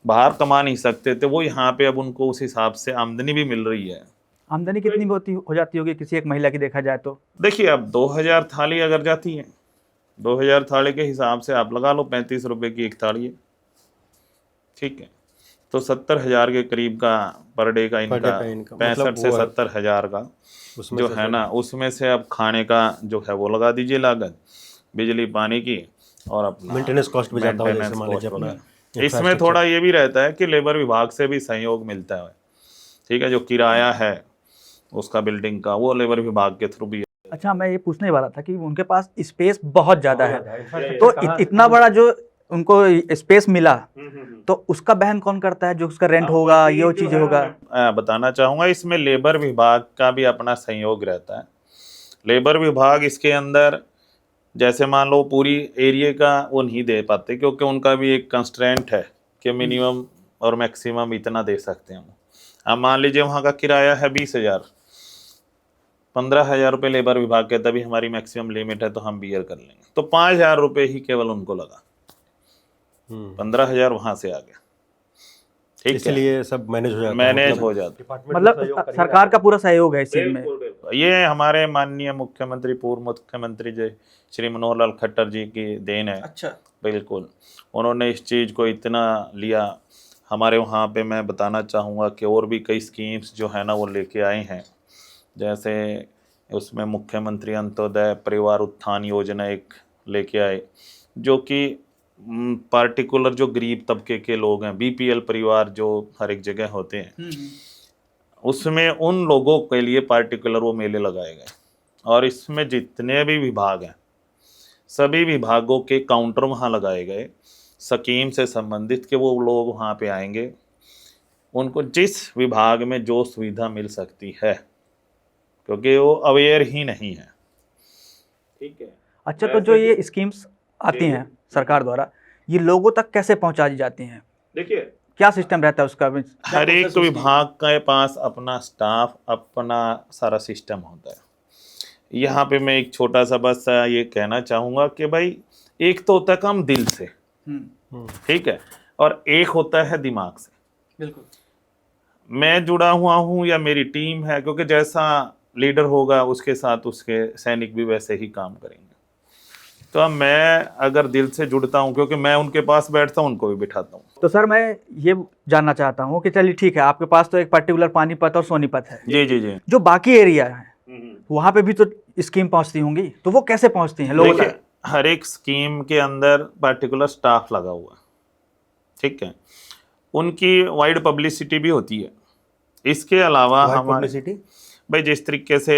बाहर कमा नहीं सकते थे वो यहाँ पे अब उनको उस हिसाब से आमदनी भी मिल रही है। आमदनी कितनी हो जाती होगी किसी एक महिला की देखा जाए तो? देखिए, अब 2000 थाली अगर जाती है, 2000 थाली के हिसाब से आप लगा लो 35 रुपए की एक थाली है, ठीक है, तो 70,000 के करीब का पर डे का इनका 65 से 70,000 का जो है ना, उसमें से अब खाने का जो है वो लगा दीजिए लागत, बिजली पानी की, और अपना मेंटेनेंस कॉस्ट भी जाता है जैसे मान लीजिए अपना। इसमें थोड़ा ये भी रहता है कि लेबर विभाग से भी सहयोग मिलता है, ठीक है, जो किराया है उसका बिल्डिंग का वो लेबर विभाग के थ्रू भी है। अच्छा, मैं ये पूछने वाला था कि उनके पास स्पेस बहुत ज़्यादा है, तो इतना बड़ा जो उनको स्पेस मिला तो उसका बहन कौन करता है? जो उसका रेंट होगा, ये वो चीज़ें होगा। बताना चाहूँगा, इसमें लेबर विभाग का भी अपना सहयोग रहता है। लेबर विभाग इसके अंदर जैसे मान लो पूरी एरिया का वो नहीं दे पाते, क्योंकि उनका भी एक कंस्ट्रेंट है कि मिनिमम और मैक्सिमम इतना दे सकते हैं। अब मान लीजिए वहाँ का किराया है 20,000, 15,000 रुपये लेबर विभाग के, तभी हमारी मैक्सिमम लिमिट है तो हम बियर कर लेंगे, तो 5,000 रुपये ही केवल उनको लगा, 15,000 वहाँ से आ गया, ठीक है, इसलिए सब मैनेज हो जाता है। मतलब सरकार का पूरा सहयोग है इस चीज में। ये हमारे माननीय मुख्यमंत्री, पूर्व मुख्यमंत्री जय श्री मनोहर लाल खट्टर जी की देन है। अच्छा, बिल्कुल, उन्होंने इस चीज़ को इतना लिया। हमारे वहाँ पे मैं बताना चाहूँगा कि और भी कई स्कीम्स जो है ना वो लेके आए हैं, जैसे उसमें मुख्यमंत्री अंत्योदय परिवार उत्थान योजना एक लेके आए, जो कि पार्टिकुलर जो गरीब तबके के लोग हैं, बीपीएल परिवार जो हर एक जगह होते हैं, उसमें उन लोगों के लिए पार्टिकुलर वो मेले लगाए गए। और इसमें जितने भी विभाग हैं सभी विभागों के काउंटर वहाँ लगाए गए स्कीम से संबंधित, कि वो लोग वहाँ पे आएंगे, उनको जिस विभाग में जो सुविधा मिल सकती है, क्योंकि वो अवेयर ही नहीं है, ठीक है। अच्छा, तो जो ये स्कीम्स आती हैं सरकार द्वारा, ये लोगों तक कैसे पहुंचा दी जाती हैं? देखिए, क्या सिस्टम रहता है उसका? हर एक विभाग के पास अपना स्टाफ, अपना सारा सिस्टम होता है। यहाँ पे मैं एक छोटा सा बस ये कहना चाहूँगा कि भाई, एक तो होता है काम दिल से, ठीक है, और एक होता है दिमाग से। बिल्कुल, मैं जुड़ा हुआ हूँ या मेरी टीम है, क्योंकि जैसा लीडर होगा उसके साथ उसके सैनिक भी वैसे ही काम करेंगे। तो मैं अगर दिल से जुड़ता हूँ, क्योंकि मैं उनके पास बैठता हूँ, उनको भी बिठाता हूँ, तो सर मैं ये जानना चाहता हूँ कि चलिए ठीक है, आपके पास तो एक पर्टिकुलर पानीपत और सोनीपत है, जी जी जी। जो बाकी एरिया है वहाँ पे भी तो स्कीम पहुँचती होंगी, तो वो कैसे पहुँचती हैं लोगों देखिए, तक? हर एक स्कीम के अंदर पर्टिकुलर स्टाफ लगा हुआ है, ठीक है, उनकी वाइड पब्लिसिटी भी होती है। इसके अलावा हमारे पब्लिसिटी भाई जिस तरीके से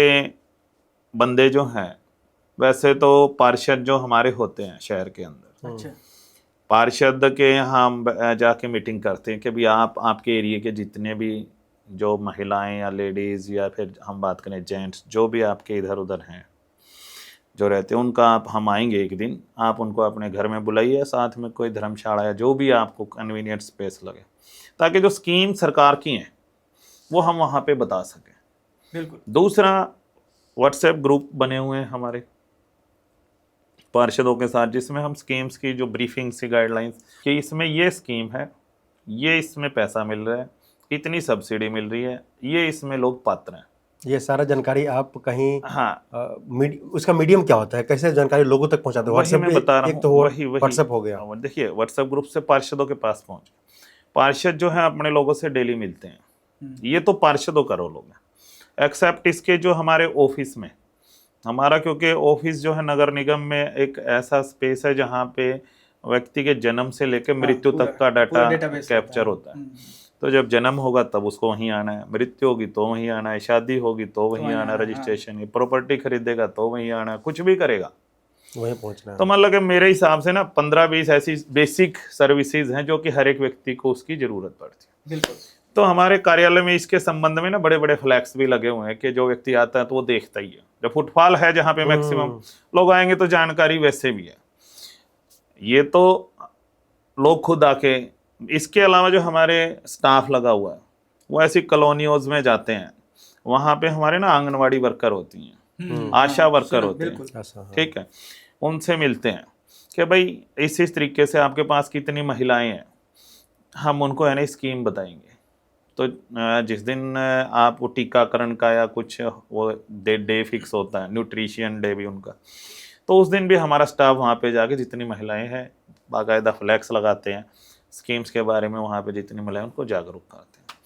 बंदे जो हैं, वैसे तो पार्षद जो हमारे होते हैं शहर के अंदर, अच्छा, पार्षद के यहाँ हम जाके मीटिंग करते हैं कि भाई आप आपके एरिया के जितने भी जो महिलाएं या लेडीज़ या फिर हम बात करें जेंट्स, जो भी आपके इधर उधर हैं जो रहते हैं, उनका आप हम आएंगे एक दिन, आप उनको अपने घर में बुलाइए, साथ में कोई धर्मशाला या जो भी आपको कन्वीनियंट स्पेस लगे, ताकि जो स्कीम सरकार की हैं वो हम वहाँ पे बता सकें। बिल्कुल। दूसरा, व्हाट्सएप ग्रुप बने हुए हैं हमारे पार्षदों के साथ, जिसमें हम स्कीम्स की जो ब्रीफिंग सी गाइडलाइंस कि इसमें ये स्कीम है, ये इसमें पैसा मिल रहा है, इतनी सब्सिडी मिल रही है, ये इसमें लोग पात्र हैं, ये सारा जानकारी आप कहीं हाँ उसका मीडियम क्या होता है, कैसे जानकारी लोगों तक पहुंचाते हो? वही मैं बता रहा एक हूँ, तो वही व्हाट्सएप हो गया। देखिए, व्हाट्सएप ग्रुप से पार्षदों के पास पहुंच, पार्षद जो है अपने लोगों से डेली मिलते हैं, ये तो पार्षदों का रोल हो गया। एक्सेप्ट इसके जो हमारे ऑफिस में हमारा, क्योंकि ऑफिस जो है नगर निगम में एक ऐसा स्पेस है जहाँ पे व्यक्ति के जन्म से लेकर मृत्यु तक का डाटा कैप्चर होता है। तो जब जन्म होगा तब उसको वहीं आना है, मृत्यु होगी तो वहीं आना है, शादी होगी तो वहीं आना है, रजिस्ट्रेशन की प्रॉपर्टी खरीदेगा तो वहीं आना है, कुछ भी करेगा वहीं पहुंचना है। तो मतलब कि मेरे हिसाब से ना 15-20 ऐसी बेसिक सर्विसेज हैं जो कि हर एक व्यक्ति को उसकी जरूरत पड़ती है। बिल्कुल। तो हमारे कार्यालय में इसके संबंध में ना बड़े बड़े फ्लैक्स भी लगे हुए हैं कि जो व्यक्ति आता है तो वो देखता ही है, जो फुटफॉल है जहाँ पे मैक्सिमम लोग आएंगे तो जानकारी वैसे भी है, ये तो लोग खुद आके। इसके अलावा जो हमारे स्टाफ लगा हुआ है वो ऐसी कॉलोनियोज में जाते हैं, वहाँ पे हमारे ना आंगनवाड़ी वर्कर होती हैं, आशा वर्कर होते हैं, ठीक है, उनसे मिलते हैं कि भाई इस तरीके से आपके पास कितनी महिलाएं हैं, हम उनको है ना स्कीम बताएंगे। तो जिस दिन आप टीकाकरण का या कुछ वो डे फिक्स होता है, न्यूट्रिशन डे भी उनका, तो उस दिन भी हमारा स्टाफ वहाँ पे जाके जितनी महिलाएं हैं बाकायदा फ्लैक्स लगाते हैं स्कीम्स के बारे में, वहाँ पे जितनी महिलाएं उनको जागरूक करते हैं।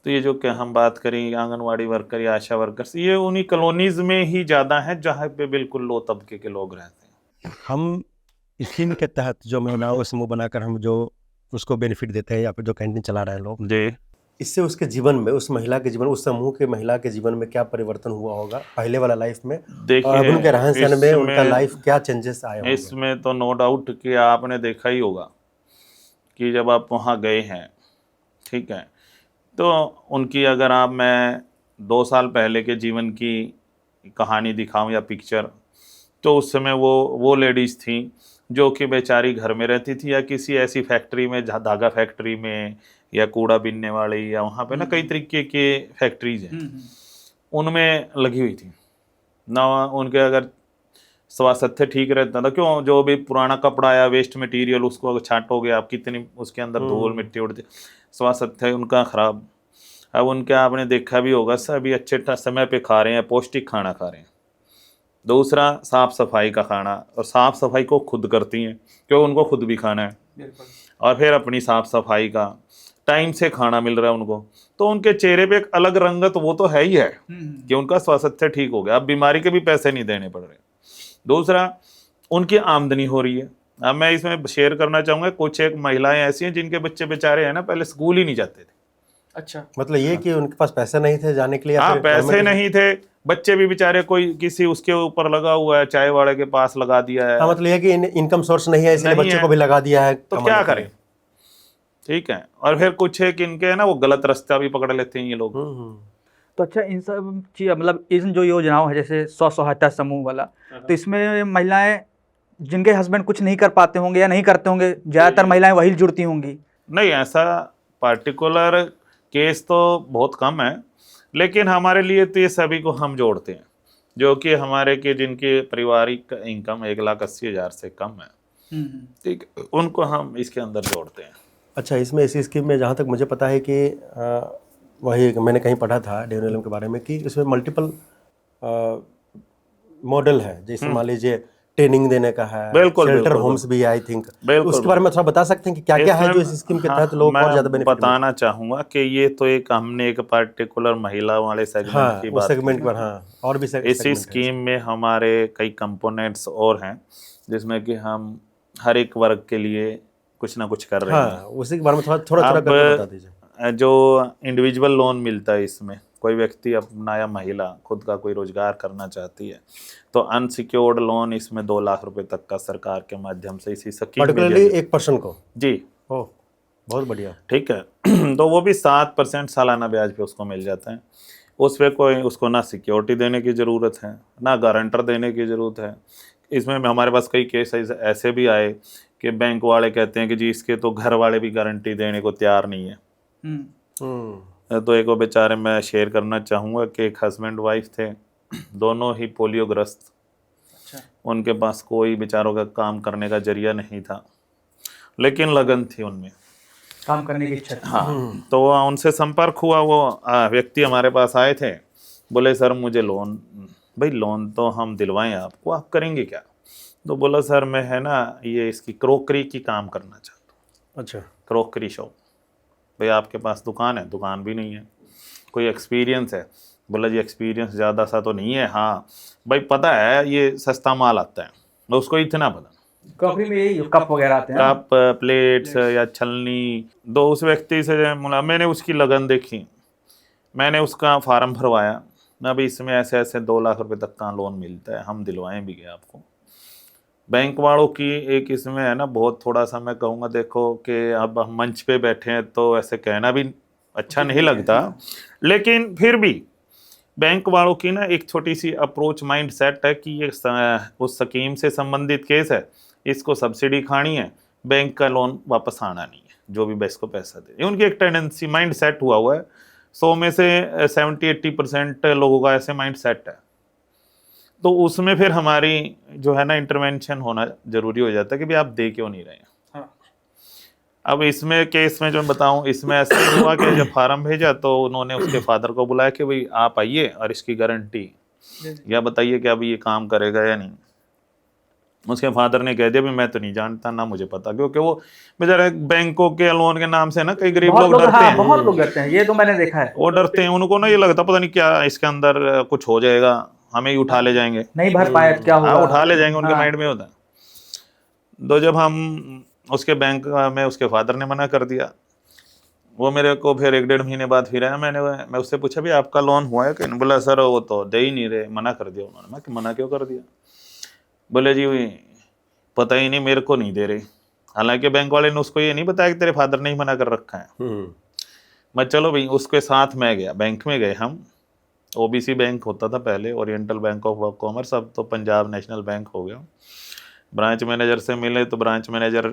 तो ये जो क्या हम बात करें आंगनवाड़ी वर्कर या आशा वर्कर्स, ये उन्हीं कॉलोनीज में ही ज़्यादा है जहाँ पे बिल्कुल लो तबके के लोग रहते हैं। हम स्कीम के तहत जो महिलाओं का समूह बनाकर हम जो उसको बेनिफिट देते हैं या फिर जो कैंटीन चला रहे हैं लोग जी, इससे उसके जीवन में, उस महिला के जीवन, उस समूह के महिला के जीवन में क्या परिवर्तन हुआ होगा पहले वाला लाइफ में, और अब उनके रहन सहन में उनका लाइफ क्या चेंजेस आए होंगे? इसमें तो नो डाउट कि आपने देखा ही होगा कि जब आप वहाँ गए हैं, ठीक है, तो उनकी अगर मैं 2 साल पहले के जीवन की कहानी दिखाऊं या पिक्चर, तो उस समय वो लेडीज़ थी जो कि बेचारी घर में रहती थी या किसी ऐसी फैक्ट्री में, धागा फैक्ट्री में या कूड़ा बीनने वाली, या वहाँ पे ना कई तरीके के फैक्ट्रीज हैं, उनमें लगी हुई थी ना। उनके अगर स्वास्थ्य ठीक रहता था, क्यों, जो भी पुराना कपड़ा या वेस्ट मटेरियल उसको अगर छांटोगे आप, कितनी उसके अंदर धूल मिट्टी उड़ती, स्वास्थ्य उनका खराब। अब उनके आपने देखा भी होगा, सभी अच्छे समय पे खा रहे हैं, पौष्टिक खाना खा रहे हैं। दूसरा, साफ सफाई का खाना, और साफ सफाई को खुद करती हैं क्यों, उनको खुद भी खाना है, और फिर अपनी साफ सफाई का टाइम से खाना मिल रहा है उनको, तो उनके चेहरे पे एक अलग रंगत वो तो है ही है कि उनका स्वास्थ्य ठीक हो गया, अब बीमारी के भी पैसे नहीं देने पड़ रहे। दूसरा, उनकी आमदनी हो रही है। अब मैं इसमें शेयर करना चाहूँगा, कुछ एक महिलाएं ऐसी हैं जिनके बच्चे बेचारे हैं ना पहले स्कूल ही नहीं जाते थे। अच्छा, मतलब ये कि उनके पास पैसे नहीं थे जाने के लिए? हाँ, पैसे नहीं थे, बच्चे भी बेचारे, कोई किसी उसके ऊपर लगा हुआ है, चाय वाले के पास लगा दिया है। हाँ, मतलब ये कि इनकम सोर्स नहीं है इसलिए बच्चे को भी लगा दिया है, तो क्या करें, ठीक है। और फिर कुछ है कि इनके ना वो गलत रास्ता भी पकड़ लेते हैं ये लोग। तो अच्छा, इन सब चीज मतलब इन जो योजनाओं है जैसे स्व सहायता समूह वाला, तो इसमें महिलाएं जिनके हस्बैंड कुछ नहीं कर पाते होंगे या नहीं करते होंगे, ज़्यादातर महिलाएं वही जुड़ती होंगी? नहीं, ऐसा पार्टिकुलर केस तो बहुत कम है, लेकिन हमारे लिए तो ये सभी को हम जोड़ते हैं जो कि हमारे के जिनकी पारिवारिक इनकम 1,80,000 से कम है, ठीक, उनको हम इसके अंदर जोड़ते हैं। अच्छा, इसमें इसी स्कीम में जहाँ तक मुझे पता है कि वही मैंने कहीं पढ़ा था DNLM के बारे में कि इसमें मल्टीपल मॉडल है, जैसे मान लीजिए ट्रेनिंग देने का है, बिल्कुल, शेल्टर बिल्कुल, होम्स भी है आई थिंक। बिल्कुल, उसके बारे में थोड़ा बता सकते हैं कि क्या क्या है जो इस स्कीम के तहत लोग और ज्यादा मैं बेनिफिट बताना चाहूंगा कि ये तो एक हमने एक पार्टिकुलर महिला वाले सेगमेंट हाँ की उस बात सेगमेंट की। पर, हाँ और भी इसी सेगमेंट है स्कीम में हमारे कई कंपोनेंट्स और हैं जिसमें कि हम हर एक वर्ग के लिए कुछ ना कुछ कर रहे हैं। हाँ उसी के बारे में थोड़ा थोड़ा थोड़ा अब करके बता दीजिए। जो इंडिविजुअल लोन मिलता है, इसमें कोई व्यक्ति अपना या महिला खुद का कोई रोजगार करना चाहती है तो अनसिक्योर्ड लोन इसमें 2 लाख रुपए तक का सरकार के माध्यम से इसी स्कीम में पर्टिकुलरली एक पर्सन को? जी। ओह बहुत बढ़िया। ठीक है। तो वो भी 7% सालाना ब्याज पे उसको मिल जाता है। उस पे कोई उसको ना सिक्योरिटी देने की ज़रूरत है, ना गारंटर देने की ज़रूरत है। इसमें हमारे पास कई केस ऐसे भी आए कि बैंक वाले कहते हैं कि जी इसके तो घर वाले भी गारंटी देने को तैयार नहीं है। तो एक वो बेचारे मैं शेयर करना चाहूँगा कि एक हस्बैंड वाइफ थे, दोनों ही पोलियोग्रस्त। अच्छा। उनके पास कोई बेचारों का काम करने का जरिया नहीं था, लेकिन लगन थी उनमें, काम करने की इच्छा थी। हाँ। तो उनसे संपर्क हुआ, वो व्यक्ति हमारे पास आए थे, बोले सर मुझे लोन, भाई लोन तो हम दिलवाएं आपको, आप करेंगे क्या? तो बोला सर मैं है ना ये इसकी क्रोकरी की काम करना चाहता हूँ। अच्छा, क्रोकरी शॉप। भाई आपके पास दुकान है? दुकान भी नहीं है। कोई एक्सपीरियंस है? बोला जी एक्सपीरियंस ज़्यादा सा तो नहीं है, हाँ भाई पता है ये सस्ता माल आता है, तो उसको इतना पता। क्रॉकरी में यही कप वगैरह आते हैं, कप प्लेट्स या छलनी। तो उस व्यक्ति से मुला, मैंने उसकी लगन देखी, मैंने उसका फार्म भरवाया, अभी इसमें ऐसे ऐसे 2 लाख रुपए तक का लोन मिलता है, हम दिलवाएं भी गए आपको। बैंक वालों की एक इसमें है ना बहुत थोड़ा सा मैं कहूँगा, देखो कि अब हम मंच पे बैठे हैं तो ऐसे कहना भी अच्छा नहीं लगता, लेकिन फिर भी बैंक वालों की ना एक छोटी सी अप्रोच माइंड सेट है कि ये उस स्कीम से संबंधित केस है, इसको सब्सिडी खानी है, बैंक का लोन वापस आना नहीं है, जो भी बैंक को पैसा दे। उनकी एक टेंडेंसी माइंड सेट हुआ है, 100 में से 70-80% लोगों का ऐसे माइंड सेट है। तो उसमें फिर हमारी जो है ना इंटरवेंशन होना जरूरी हो जाता है कि भाई आप दे क्यों नहीं रहे हैं। हाँ। अब इसमें केस में जो मैं बताऊं, इसमें ऐसा हुआ कि जब फार्म भेजा तो उन्होंने उसके फादर को बुलाया कि भाई आप आइए और इसकी गारंटी या बताइए कि अब ये काम करेगा या नहीं। उसके फादर ने कह दिया भी मैं तो नहीं जानता, ना मुझे पता, क्योंकि वो बेचारे बैंकों के लोन के नाम से ना कई गरीब लोग डरते हैं। बहुत लोग डरते हैं, ये तो मैंने देखा है। वो डरते हैं, उनको ना ये लगता पता नहीं क्या इसके अंदर कुछ हो जाएगा, हमें ही उठा ले जाएंगे, नहीं भर पाए क्या होगा। हाँ उठा ले जाएंगे, उनके माइंड में होता है। तो जब हम उसके बैंक में उसके फादर ने मना कर दिया, वो मेरे को फिर 1-1.5 महीने बाद फिर आया, मैं उससे पूछा भी आपका लोन हुआ है कि नहीं? बोला सर वो तो दे ही नहीं रहे, मना कर दिया उन्होंने। मैं कि मना क्यों कर दिया? बोले जी पता ही नहीं, मेरे को नहीं दे रहे। हालांकि बैंक वाले ने उसको ये नहीं बताया कि तेरे फादर ने ही मना कर रखा है। मैं चलो भाई उसके साथ मैं गया, बैंक में गए हम। ओबीसी बैंक होता था पहले, ओरिएंटल बैंक ऑफ कॉमर्स, अब तो पंजाब नेशनल बैंक हो गया। ब्रांच मैनेजर से मिले तो ब्रांच मैनेजर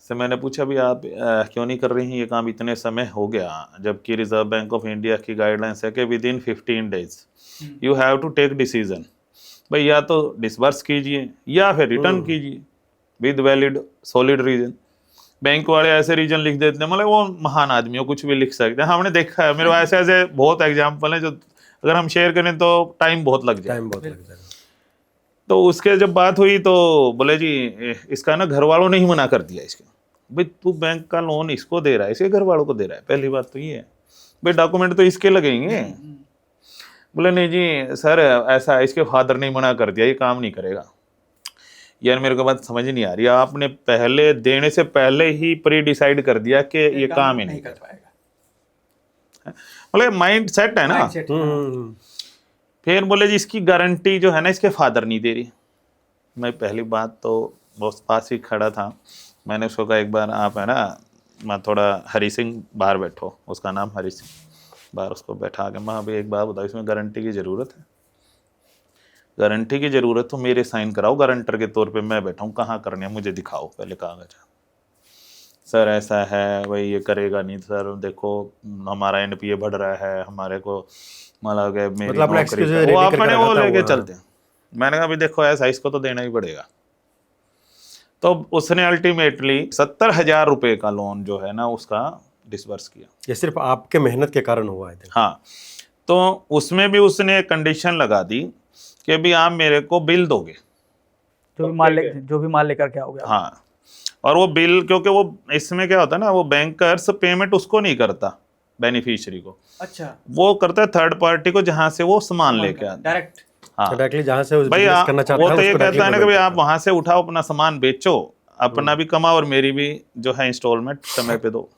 से मैंने पूछा भी आप क्यों नहीं कर रही हैं ये काम, इतने समय हो गया, जबकि रिजर्व बैंक ऑफ इंडिया की गाइडलाइंस है कि within 15 days you have to take decision. भाई या तो डिसबर्स कीजिए या फिर रिटर्न कीजिए with valid solid reason. Bank वाले ऐसे रीजन लिख देते हैं, मतलब वो महान आदमी हो, कुछ भी लिख सकते हैं। हमने देखा है, मेरे ऐसे ऐसे बहुत एग्जाम्पल हैं जो अगर हम शेयर करें तो टाइम बहुत लग जाए। तो उसके जब बात हुई तो बोले जी इसका ना घर वालों ने ही मना कर दिया। इसके भाई तू बैंक का लोन इसको दे रहा है, इसके घर वालों को दे रहा है, पहली बात तो ये है। भाई डॉक्यूमेंट तो इसके लगेंगे। बोले नहीं जी सर ऐसा, इसके फादर ने मना कर दिया, ये काम नहीं करेगा। यार मेरे को बात समझ नहीं आ रही, आपने पहले देने से पहले ही प्री डिसाइड कर दिया कि ये काम ही नहीं कर पाएगा, मतलब माइंड सेट है ना। फिर बोले जी इसकी गारंटी जो है ना इसके फादर नहीं दे रही। मैं पहली बात तो बहुत पास ही खड़ा था, मैंने उसको कहा एक बार आप है ना मैं थोड़ा हरी सिंह बाहर बैठो, उसका नाम हरी सिंह, बाहर उसको बैठा के मैं अभी एक बात बताओ, इसमें गारंटी की ज़रूरत है? गारंटी की ज़रूरत तो मेरे साइन कराओ गारंटर के तौर पे, मैं बैठा हूँ, कहाँ करने है मुझे दिखाओ पहले कागज। सर ऐसा है भाई ये करेगा नहीं सर, देखो हमारा एनपीए बढ़ रहा है, हमारे को मतलब मेरी नौकरी वो अपने वो लेके चलते हैं। मैंने कहा भाई देखो ऐसा इसको तो देना ही पड़ेगा। तो उसने अल्टीमेटली 70,000 रुपये का लोन जो है ना उसका डिसबर्स किया। ये सिर्फ आपके मेहनत के कारण हुआ है? हाँ, तो उसमें भी उसने कंडीशन लगा दी कि भी आप मेरे को बिल दोगे, जो भी माल लेकर के आओगे। हाँ, और वो बिल, क्योंकि वो इसमें क्या होता है ना, वो बैंकर्स पेमेंट उसको नहीं करता बेनिफिशियरी को, अच्छा, वो करता है थर्ड पार्टी को जहाँ से वो सामान लेके आता है डायरेक्ट। हाँ डायरेक्टली जहाँ से भाई, करना चाहता वो है तो ये उसको कहता है ना कि भाई आप डायरेक्टली वहां से उठाओ, अपना सामान बेचो, अपना भी कमाओ और मेरी भी जो है इंस्टॉलमेंट समय पे दो,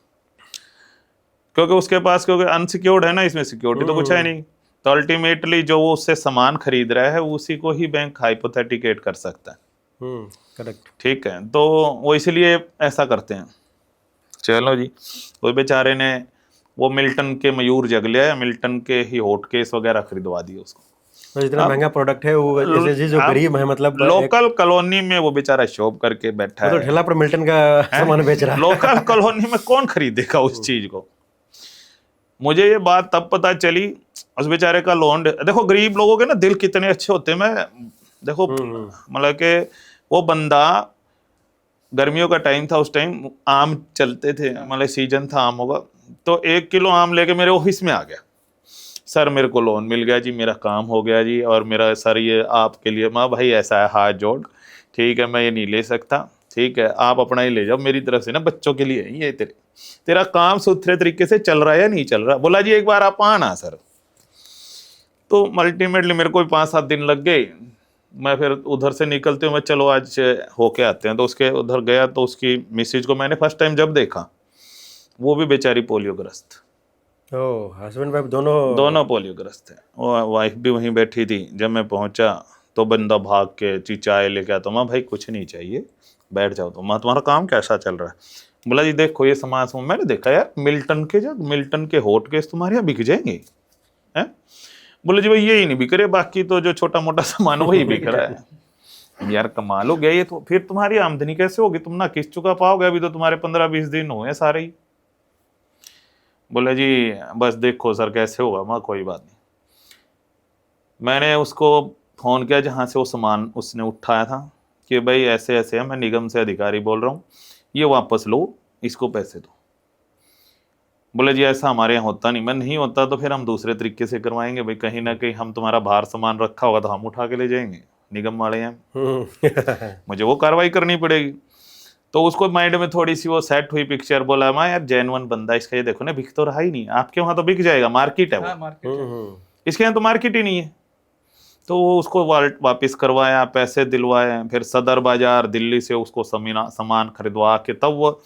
क्योंकि उसके पास, क्योंकि अनसिक्योर्ड है ना, इसमें सिक्योरिटी तो कुछ है नहीं, तो अल्टीमेटली जो वो उससे सामान खरीद रहा है उसी को ही बैंक हाइपोथेटिकेट कर सकता है। करेक्ट। ठीक है, तो वो इसलिए ऐसा करते हैं। चलो जी, वो बेचारे ने वो मिल्टन के मयूर जग लिया, मिल्टन के ही हॉट केस वगैरह खरीदवा दिए उसको। तो जितना महंगा प्रोडक्ट है वो ऐसे जो गरीब है, मतलब लोकल कॉलोनी में वो बेचारा शॉप करके बैठा वो तो है, ठेला पर मिल्टन का सामान बेच रहा है। लोकल कॉलोनी में कौन खरीदेगा उस चीज को। मुझे ये बात तब पता चली, उस बेचारे का लोन, देखो गरीब लोगों के ना दिल कितने अच्छे होते हैं। मैं देखो मतलब कि वो बंदा, गर्मियों का टाइम था उस टाइम, आम चलते थे, मतलब सीजन था आमों का, तो 1 किलो आम लेके मेरे ऑफिस में आ गया, सर मेरे को लोन मिल गया जी, मेरा काम हो गया जी, और मेरा सर ये आपके लिए। माँ भाई ऐसा है, हाथ जोड़, ठीक है मैं ये नहीं ले सकता, ठीक है आप अपना ही ले जाओ, मेरी तरफ से ना बच्चों के लिए ये तेरा काम सुथरे तरीके से चल रहा है या नहीं चल रहा। बोला जी एक बार आप आना सर। तो अल्टीमेटली मेरे को 5-7 दिन लग गए। मैं फिर उधर से निकलते हुए चलो आज होके आते हैं, तो उसके उधर गया, तो उसकी मिसेज को मैंने फर्स्ट टाइम जब देखा, वो भी बेचारी पोलियोग्रस्त, हस्बैंड वाइफ दोनों पोलियोग्रस्त है। वो वाइफ भी वहीं बैठी थी। जब मैं पहुंचा तो बंदा भाग के चाय लेके आता, माँ भाई कुछ नहीं चाहिए, बैठ जाओ। तो माँ तुम्हारा काम कैसा चल रहा है? बोला जी देखो ये सामान मैंने देखा यार, मिल्टन के हॉट केस तुम्हारे यहाँ बिक जाएंगे हैं? बोले जी भाई यही नहीं बिक रहे, बाकी तो जो छोटा मोटा सामान वही बिक रहा है। यार कमाल हो गया ये तो, फिर तुम्हारी आमदनी कैसे होगी, तुम ना किस्त चुका पाओगे, अभी तो तुम्हारे 15-20 दिन हुए सारे ही। बोले जी बस देखो सर कैसे होगा। मैं कोई बात नहीं। मैंने उसको फोन किया जहाँ से वो सामान उसने उठाया था, कि भाई ऐसे ऐसे है, मैं निगम से अधिकारी बोल रहा हूँ, ये वापस लो, इसको पैसे दो। बोले जी ऐसा हमारे यहाँ होता नहीं। मैं नहीं होता तो फिर हम दूसरे तरीके से करवाएंगे, भाई कहीं ना कहीं हम तुम्हारा बाहर सामान रखा होगा तो हम उठा के ले जाएंगे, निगम वाले हैं, मुझे वो कार्रवाई करनी पड़ेगी। तो उसको माइंड में थोड़ी सी वो सेट हुई पिक्चर। बोला मैं यार जेन्युइन बंदा, इसका ये देखो ना बिक तो रहा ही नहीं, आपके वहां तो बिक जाएगा, मार्केट है वो, इसके यहाँ तो मार्केट ही नहीं है। तो वो उसको वापस करवाया, पैसे दिलवाए, फिर सदर बाजार दिल्ली से उसको सामान खरीदवा के तब वो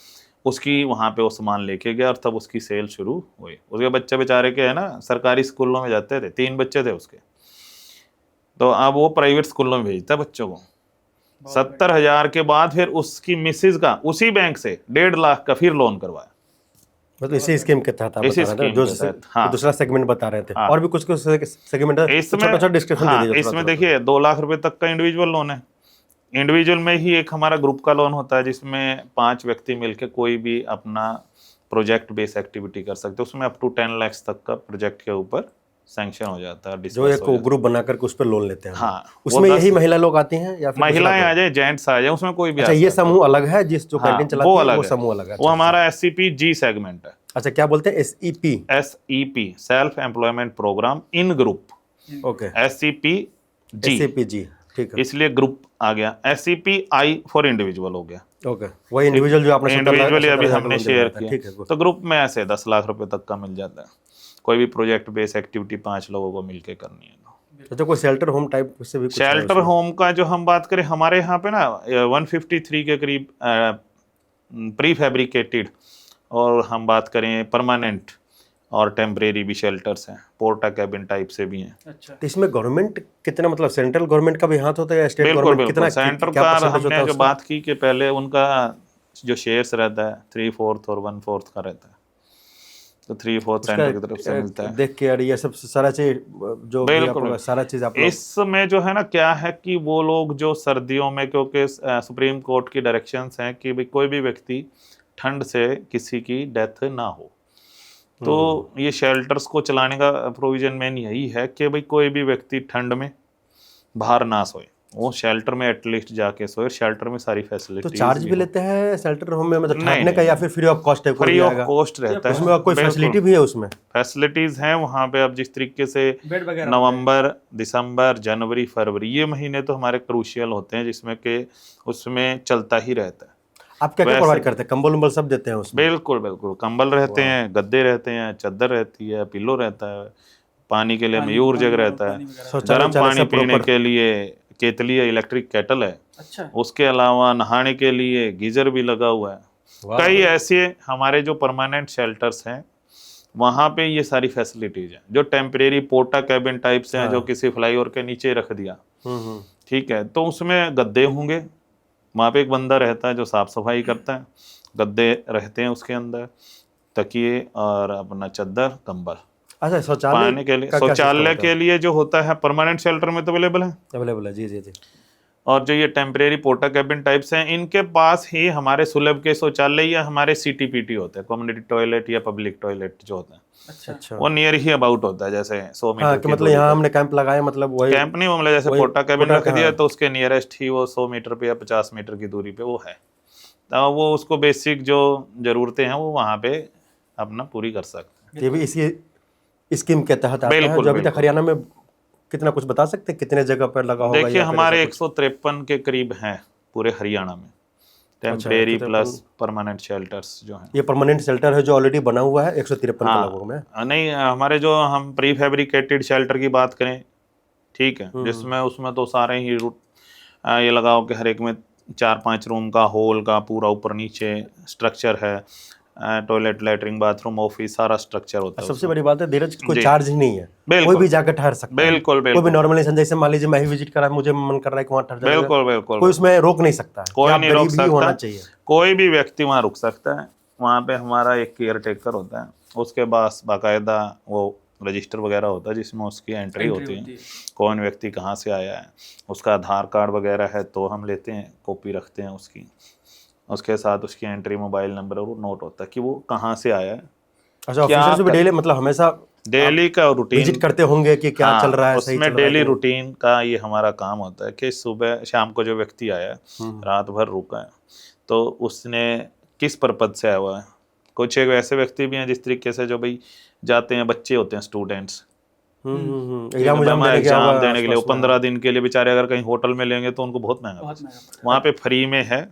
उसकी वहाँ पे वो सामान लेके गया, और तब उसकी सेल शुरू हुई। उसके बच्चे बेचारे के है ना सरकारी स्कूलों में जाते थे, 3 बच्चे थे उसके, तो अब वो प्राइवेट स्कूलों में भेजता बच्चों को। 70,000 के बाद फिर उसकी मिसेज का उसी बैंक से 1.5 लाख का फिर लोन करवाया। मतलब इसी स्कीम के तहत आप बता रहे थे, जो हाँ, दूसरा सेगमेंट बता रहे थे। हाँ, और भी कुछ सेगमेंट है, छोटा-छोटा डिस्क्रिप्शन दे दीजिए। इसमें देखिए 2 लाख रुपए तक का इंडिविजुअल लोन है। इंडिविजुअल में ही एक हमारा ग्रुप का लोन होता है, जिसमें 5 व्यक्ति मिलकर कोई भी अपना प्रोजेक्ट बेस्ड एक्टिविटी कर सकते हैं। उसमें अप टू 10 लाख तक का प्रोजेक्ट के ऊपर सैंक्शन हो जाता है, जो एक ग्रुप बना करके उस पर लोन लेते हैं। हाँ, उसमें यही महिला लोग आती हैं या फिर महिलाएं आ जाए, जेंट्स आ जाए, उसमें कोई भी। अच्छा, ये समूह अलग है, जिस जो कैंटीन चलाती है वो समूह अलग है। वो हमारा SEP G सेगमेंट है। अच्छा, क्या बोलते हैं? SEP सेल्फ एम्प्लॉयमेंट प्रोग्राम इन ग्रुप। ओके, SEP G, ठीक है, इसलिए ग्रुप आ गया। SEP I फॉर इंडिविजुअल हो गया। ओके, वही इंडिविजुअल जो आपने इंडिविजुअली अभी हमने शेयर किया। तो ग्रुप में ऐसे 10 लाख रुपए तक का मिल जाता है। कोई भी प्रोजेक्ट बेस्ड एक्टिविटी 5 लोगों को मिलके करनी है। अच्छा, कोई शेल्टर होम टाइप से भी? शेल्टर होम का जो हम बात करें, हमारे यहाँ पे ना 153 के करीब प्री फैब्रिकेटेड, और हम बात करें परमानेंट और टेम्परेरी भी शेल्टर्स हैं, पोर्टा कैबिन टाइप से भी हैं। अच्छा, तो इसमें गवर्नमेंट कितना, मतलब सेंट्रल गवर्नमेंट का भी हाथ होता है या स्टेट गवर्नमेंट कितना? सेंटर का हमने जो बात की कि पहले उनका जो शेयर्स रहता है 3/4 और 1/4 का रहता है, तो 3/4 सेंटर की तरफ से मिलता है। देख के यार ये सब सारा चीज जो बिल्कुल सारा चीज आप इसमें जो है ना, क्या है कि वो लोग जो सर्दियों में, क्योंकि सुप्रीम कोर्ट की डायरेक्शंस हैं कि भाई कोई भी व्यक्ति ठंड से किसी की डेथ ना हो, तो ये शेल्टर्स को चलाने का प्रोविजन मेन यही है कि भाई कोई भी व्यक्ति ठंड में बाहर ना सोए, वो शेल्टर में एटलीस्ट जाके सोए, शेल्टर में सारी फैसिलिटी। तो चार्ज भी लेते हैं शेल्टर होम में, मतलब ठहरने का, या फिर फ्री ऑफ कॉस्ट है? फ्री ऑफ कॉस्ट रहता है। उसमें कोई फैसिलिटी भी है? उसमें फैसिलिटीज हैं वहाँ पे। अब जिस तरीके से नवंबर, दिसंबर, जनवरी, फरवरी ये महीने तो हमारे क्रूशियल होते हैं, जिसमें के उसमें चलता ही रहता है। आप क्या क्या प्रोवाइड करते हैं? कंबल उम्बल सब देते हैं उसमें? बिल्कुल बिल्कुल, कंबल रहते हैं, गद्दे रहते हैं, चादर रहती है, पिलो रहता है, पानी के लिए मयूर जग रहता है, गर्म पानी पीने के लिए केतली है, इलेक्ट्रिक केटल है। अच्छा। उसके अलावा नहाने के लिए गीजर भी लगा हुआ है। कई ऐसे हमारे जो परमानेंट शेल्टर्स हैं वहाँ पे ये सारी फैसिलिटीज हैं। जो टेम्परेरी पोर्टा कैबिन टाइप्स हैं, जो किसी फ्लाईओवर के नीचे रख दिया, ठीक है, तो उसमें गद्दे होंगे, वहाँ पे एक बंदा रहता है जो साफ सफाई करता है, गद्दे रहते हैं उसके अंदर, तकिए और अपना चादर, कंबल। अच्छा, पानी के लिए, शौचालय के लिए जो होता है परमानेंट शेल्टर में तो अवेलेबल है। जी जी जी। और जो ये टेम्परेरी पोर्टा कैबिन टाइप्स हैं, इनके पास ही हमारे सुलभ के शौचालय या हमारे सीटीपीटी होते हैं, कम्युनिटी टॉयलेट या पब्लिक टॉयलेट जो होता है। अच्छा। वो नियर ही अबाउट होता है, जैसे 100 मीटर कि मतलब यहाँ हमने कैंप लगाया, मतलब वही कैंप नहीं, मतलब जैसे पोर्टा कैबिन रख दिया तो उसके नियरेस्ट ही वो 100 मीटर पे या 50 मीटर की दूरी पे वो है, तो वो उसको बेसिक जो जरूरतें हैं वो वहाँ पे अपना पूरी कर सकते हैं। ये भी इसी स्कीम के तहत आता है जो अभी तक हरियाणा में कितना, कुछ बता सकते हैं कितने जगह पर लगा होगा? देखिए हमारे 153 के करीब हैं पूरे हरियाणा में, टेम्परेरी प्लस परमानेंट शेल्टर्स जो हैं। ये परमानेंट शेल्टर है जो ऑलरेडी बना हुआ है 153 के लगभग में? नहीं, हमारे जो हम प्री फैब्रिकेटेड शेल्टर की बात करें, ठीक है, जिसमें उसमें तो सारे ही ये लगाओ कि हर एक में 4-5 रूम का हॉल का पूरा ऊपर नीचे स्ट्रक्चर है, टॉयलेट, लैट्रिन, बाथरूम, ऑफिस, सारा स्ट्रक्चर होता है। सबसे बड़ी बात है धीरज, कोई चार्ज ही नहीं है, कोई भी जाकर ठहर सकता है। बिल्कुल कोई भी नॉर्मल इंसान, जैसे मान लीजिए मैं ही विजिट करा, मुझे मन कर रहा है कि वहाँ ठहर जाए, बिल्कुल कोई उसमें रोक नहीं सकता है। कोई नहीं रोक सकता, होना चाहिए, कोई भी व्यक्ति वहाँ रुक सकता है। वहाँ पे हमारा एक केयर टेकर होता है, उसके पास बाकायदा वो रजिस्टर वगैरह होता है जिसमें उसकी एंट्री होती है, कौन व्यक्ति कहाँ से आया है, उसका आधार कार्ड वगैरह है तो हम लेते हैं, कॉपी रखते हैं उसकी, उसके साथ उसकी एंट्री, मोबाइल नंबर, और वो नोट होता है कि वो कहाँ से आया है। अच्छा, ऑफिसर्स भी डेली, मतलब हमेशा डेली का रूटीन विजिट करते होंगे कि क्या चल रहा है, सही चल रहा है? डेली रूटीन का ये हमारा काम होता है कि सुबह शाम को जो व्यक्ति आया है, रात भर रुका है, तो उसने किस पर्पज से आया हुआ है। कुछ एक ऐसे व्यक्ति भी हैं जिस तरीके से जो भाई जाते हैं, बच्चे होते हैं, स्टूडेंट्स एग्जाम देने के लिए, वो 15 दिन के लिए बेचारे अगर कहीं होटल में लेंगे तो उनको बहुत महंगा, वहाँ पे फ्री में है,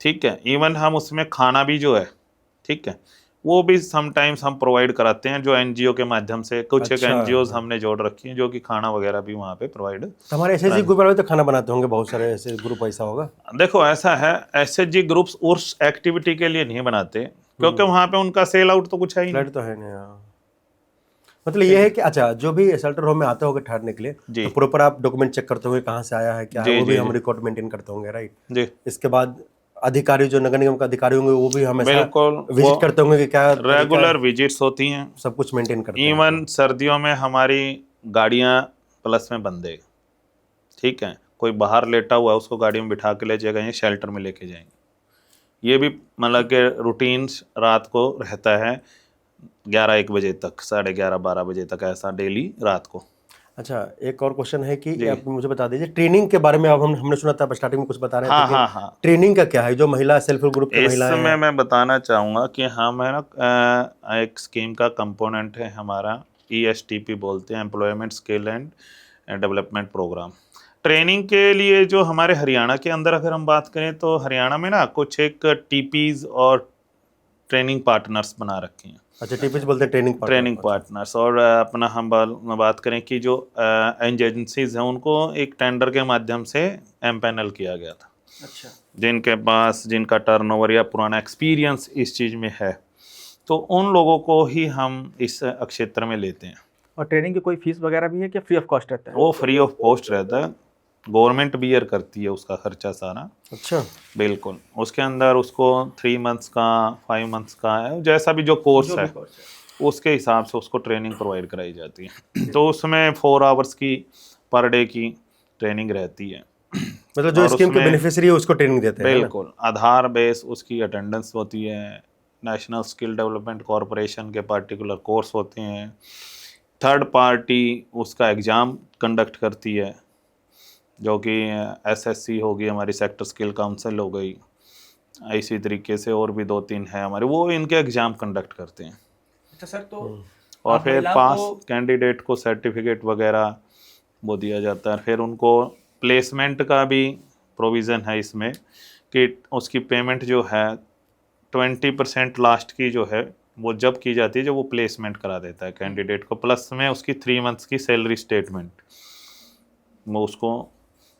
ठीक है। इवन हम उसमें खाना भी जो है, ठीक है, वो भी समटाइम्स हम प्रोवाइड कराते हैं, जो एनजीओ के माध्यम से, कुछ एक एनजीओज हमने जोड़ रखी हैं जो कि खाना वगैरह भी वहाँ पे प्रोवाइड। हमारे एसएचजी ग्रुप वाले तो खाना बनाते होंगे, बहुत सारे ऐसे ग्रुप ऐसा होगा? देखो ऐसा है, एसएचजी ग्रुप्स उस एक्टिविटी के लिए नहीं बनाते क्योंकि वहाँ पे उनका सेल आउट तो कुछ है ही नहीं। तो है नहीं, मतलब ये है कि अच्छा, जो भी शेल्टर होम में आते होंगे ठहरने के लिए, तो प्रॉपर आप डॉक्यूमेंट चेक करते होंगे कहाँ से आया है, क्या है, वो भी हम रिकॉर्ड मेंटेन करते होंगे, राइट जी। इसके बाद अधिकारी, जो नगर निगम का अधिकारी होंगे, वो भी हमेशा विजिट करते होंगे कि क्या, रेगुलर विजिट्स होती हैं, सब कुछ मेंटेन करते हैं। इवन सर्दियों में हमारी गाड़ियाँ प्लस में बंदे, ठीक है, कोई बाहर लेटा हुआ है उसको गाड़ी में बिठा के ले जाएगा, ये शेल्टर में लेके जाएंगे। ये भी मतलब के रूटीन रात को रहता है 11-1 बजे तक, 11:30-12 बजे तक, ऐसा डेली रात को। अच्छा, एक और क्वेश्चन है कि आप मुझे बता दीजिए ट्रेनिंग के बारे में। अब हमने सुना था स्टार्टिंग में कुछ बता रहे थे कि ट्रेनिंग का क्या है, जो महिला सेल्फ हेल्प ग्रुप की महिलाएं हैं? इसमें मैं बताना चाहूँगा कि हम है ना, एक स्कीम का कंपोनेंट है हमारा, ESTP बोलते हैं, employment skill and development programme. Training के लिए जो हमारे हरियाणा के अंदर अगर हम बात करें तो हरियाणा में ना कुछ एक टीपीज और ट्रेनिंग पार्टनर्स बना रखे हैं। अच्छा, टीपीज बोलते हैं ट्रेनिंग पार्टनर्स। और अपना हम बात करें कि जो एजेंसीज हैं उनको एक टेंडर के माध्यम से एम्पैनल किया गया था। अच्छा, जिनके पास, जिनका टर्नओवर या पुराना एक्सपीरियंस इस चीज़ में है, तो उन लोगों को ही हम इस क्षेत्र में लेते हैं। और ट्रेनिंग की कोई फीस वगैरह भी है कि फ्री ऑफ कॉस्ट रहता है? वो फ्री ऑफ कॉस्ट रहता है, गवर्नमेंट बियर करती है उसका खर्चा सारा। अच्छा, बिल्कुल। उसके अंदर उसको 3 मंथ्स का, 5 मंथ्स का है, जैसा भी जो कोर्स है उसके हिसाब से उसको ट्रेनिंग प्रोवाइड कराई जाती है। तो उसमें 4 आवर्स की पर डे की ट्रेनिंग रहती है। मतलब जो स्कीम के बेनिफिशियरी है उसको ट्रेनिंग देते हैं? बिल्कुल, आधार बेस उसकी अटेंडेंस होती है, नेशनल स्किल डेवलपमेंट कॉरपोरेशन के पार्टिकुलर कोर्स होते हैं, थर्ड पार्टी उसका एग्ज़ाम कंडक्ट करती है, जो कि SSC होगी, हमारी सेक्टर स्किल काउंसिल हो गई, इसी तरीके से और भी 2-3 है हमारे, वो इनके एग्ज़ाम कंडक्ट करते हैं। अच्छा सर, तो और आप फिर महिलाओं पास को कैंडिडेट को सर्टिफिकेट वगैरह वो दिया जाता है। फिर उनको प्लेसमेंट का भी प्रोविज़न है इसमें कि उसकी पेमेंट जो है 20% लास्ट की जो है वो जब की जाती है जब वो प्लेसमेंट करा देता है कैंडिडेट को, प्लस में उसकी 3 मंथ्स की सैलरी स्टेटमेंट वो उसको